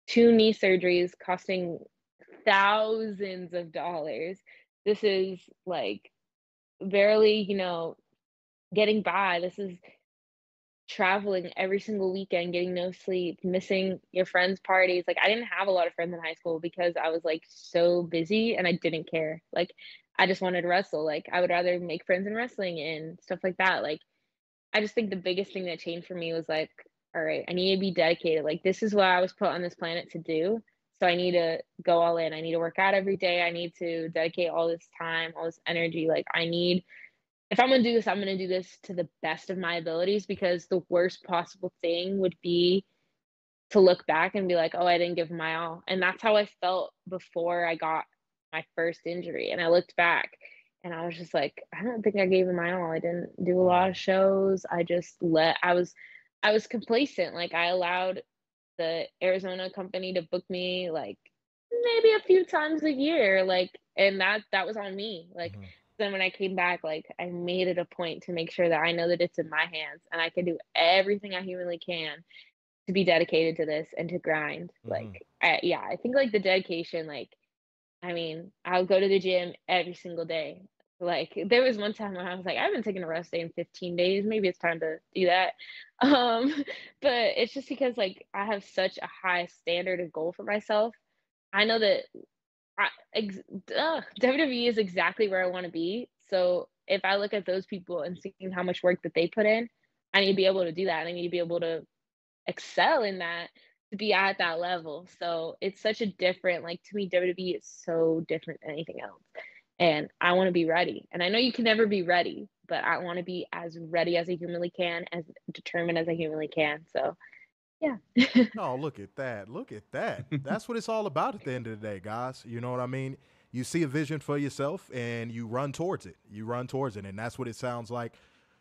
2 knee surgeries costing thousands of dollars. This is like barely, getting by. This is traveling every single weekend, getting no sleep, missing your friends' parties. Like I didn't have a lot of friends in high school because I was like so busy and I didn't care. Like I just wanted to wrestle. Like I would rather make friends in wrestling and stuff like that. Like I just think the biggest thing that changed for me was like, all right, I need to be dedicated. Like this is what I was put on this planet to do. So I need to go all in. I need to work out every day. I need to dedicate all this time, all this energy. Like I need if I'm gonna do this, I'm gonna do this to the best of my abilities, because the worst possible thing would be to look back and be like, "Oh, I didn't give my all." And that's how I felt before I got my first injury. And I looked back and I was just like, I don't think I gave it my all. I didn't do a lot of shows. I was complacent. Like, I allowed the Arizona company to book me like maybe a few times a year. Like, and that was on me. Like, then when I came back, like, I made it a point to make sure that I know that it's in my hands and I can do everything I humanly can to be dedicated to this and to grind. Like, I think like the dedication, like, I mean, I'll go to the gym every single day. Like, there was one time when I was like, I haven't taken a rest day in 15 days. Maybe it's time to do that. Um, but it's just because like I have such a high standard and goal for myself. I know that WWE is exactly where I want to be. So if I look at those people and seeing how much work that they put in, I need to be able to do that. And I need to be able to excel in that to be at that level. So it's such a different, like, to me, WWE is so different than anything else. And I want to be ready. And I know you can never be ready, but I want to be as ready as I humanly can, as determined as I humanly can. So yeah. Oh, look at that. Look at that. That's what it's all about at the end of the day, guys. You know what I mean? You see a vision for yourself and you run towards it. You run towards it. And that's what it sounds like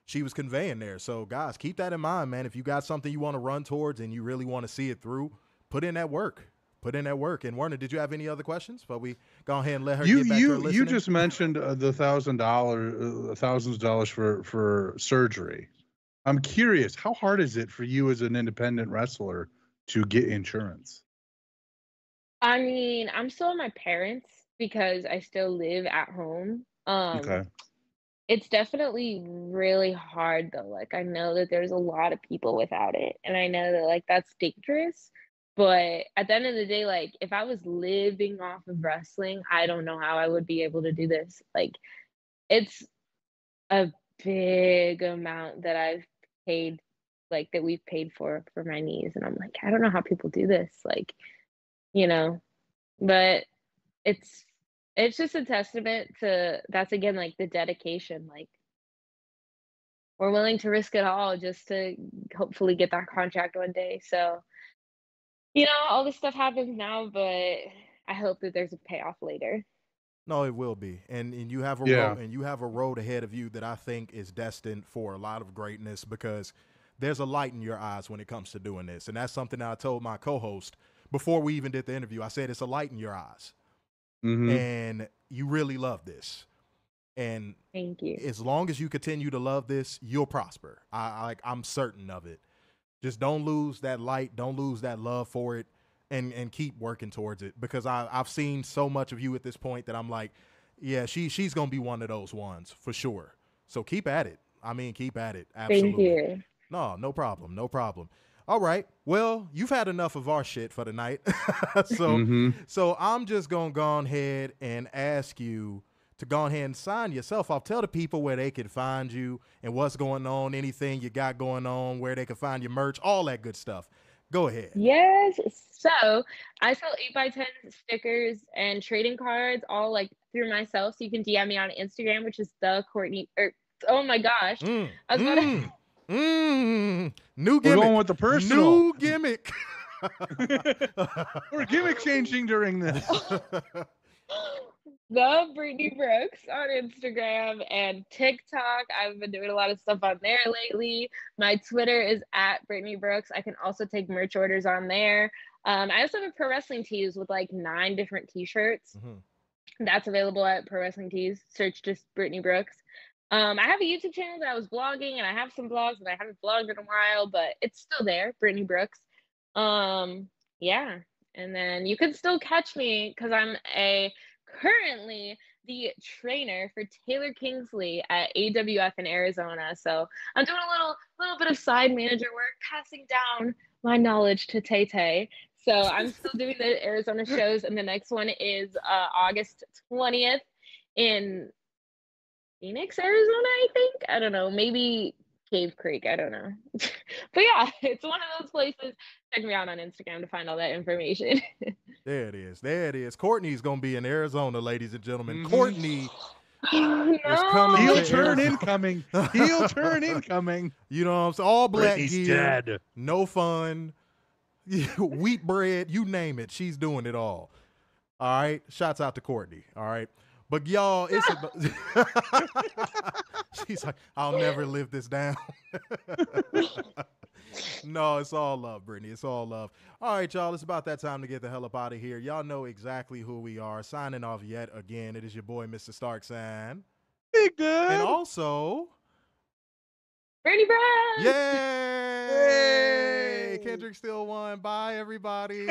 she was conveying there. So, guys, keep that in mind, man. If you got something you want to run towards and you really want to see it through, put in that work. Put in that work. And Werner, did you have any other questions? But we go ahead and let her get back to her listening. You just mentioned the thousands of dollars for surgery. I'm curious, how hard is it for you as an independent wrestler to get insurance? I mean, I'm still at my parents because I still live at home. Okay. It's definitely really hard though. Like, I know that there's a lot of people without it, and I know that like that's dangerous. But at the end of the day, like, if I was living off of wrestling, I don't know how I would be able to do this. Like, it's a big amount that I've paid, like that we've paid for my knees, and I'm like, I don't know how people do this. Like, you know, but it's it's just a testament to, that's again like the dedication. Like, we're willing to risk it all just to hopefully get that contract one day. So, all this stuff happens now, but I hope that there's a payoff later. No, it will be, and you have a Yeah. road ahead of you that I think is destined for a lot of greatness, because there's a light in your eyes when it comes to doing this, and that's something that I told my co-host before we even did the interview. I said it's a light in your eyes, and you really love this, and Thank you. as long as you continue to love this, you'll prosper. I'm certain of it. Just don't lose that light, don't lose that love for it. And keep working towards it, because I've seen so much of you at this point that I'm like, yeah, she's gonna be one of those ones for sure. So keep at it. I mean, keep at it. Absolutely. Thank you. No problem. No problem. All right. Well, you've had enough of our shit for the night. So I'm just gonna go ahead and ask you to go ahead and sign yourself off. Tell the people where they can find you and what's going on, anything you got going on, where they can find your merch, all that good stuff. Go ahead. Yes. So I sell 8x10 stickers and trading cards, all like through myself. So you can DM me on Instagram, which is the Courtney. Oh my gosh. I was about to. New gimmick. We're going with the personal. New gimmick. We're gimmick changing during this. The Brittnie Brooks on Instagram and TikTok. I've been doing a lot of stuff on there lately. My Twitter is at Brittnie Brooks. I can also take merch orders on there. I also have a Pro Wrestling Tees with like 9 different t-shirts. That's available at Pro Wrestling Tees. Search just Brittnie Brooks. I have a YouTube channel that I was blogging, and I have some blogs that I haven't blogged in a while, but it's still there, Brittnie Brooks. Yeah. And then you can still catch me because I'm currently the trainer for Taylor Kingsley at AWF in Arizona. So I'm doing a little bit of side manager work, passing down my knowledge to Tay Tay. So I'm still doing the Arizona shows, and the next one is August 20th in Phoenix, Arizona, I think. I don't know, maybe Cave Creek, I don't know. But yeah, it's one of those places. Check me out on Instagram to find all that information. There it is. Courtney's going to be in Arizona, ladies and gentlemen. Courtney It's coming Heel to turn Arizona. incoming. Heel turn incoming. You know what I'm saying? All black Brittnie's gear, dead. no fun, wheat bread, you name it. She's doing it all. All right. Shouts out to Courtney. All right. But y'all, it's she's like, I'll never live this down. No, it's all love, Brittnie. It's all love. All right, y'all. It's about that time to get the hell up out of here. Y'all know exactly who we are. Signing off yet again. It is your boy, Mr. Starksan. Big good. And also, Brittnie Brooks. yay! Kendrick still won. Bye, everybody.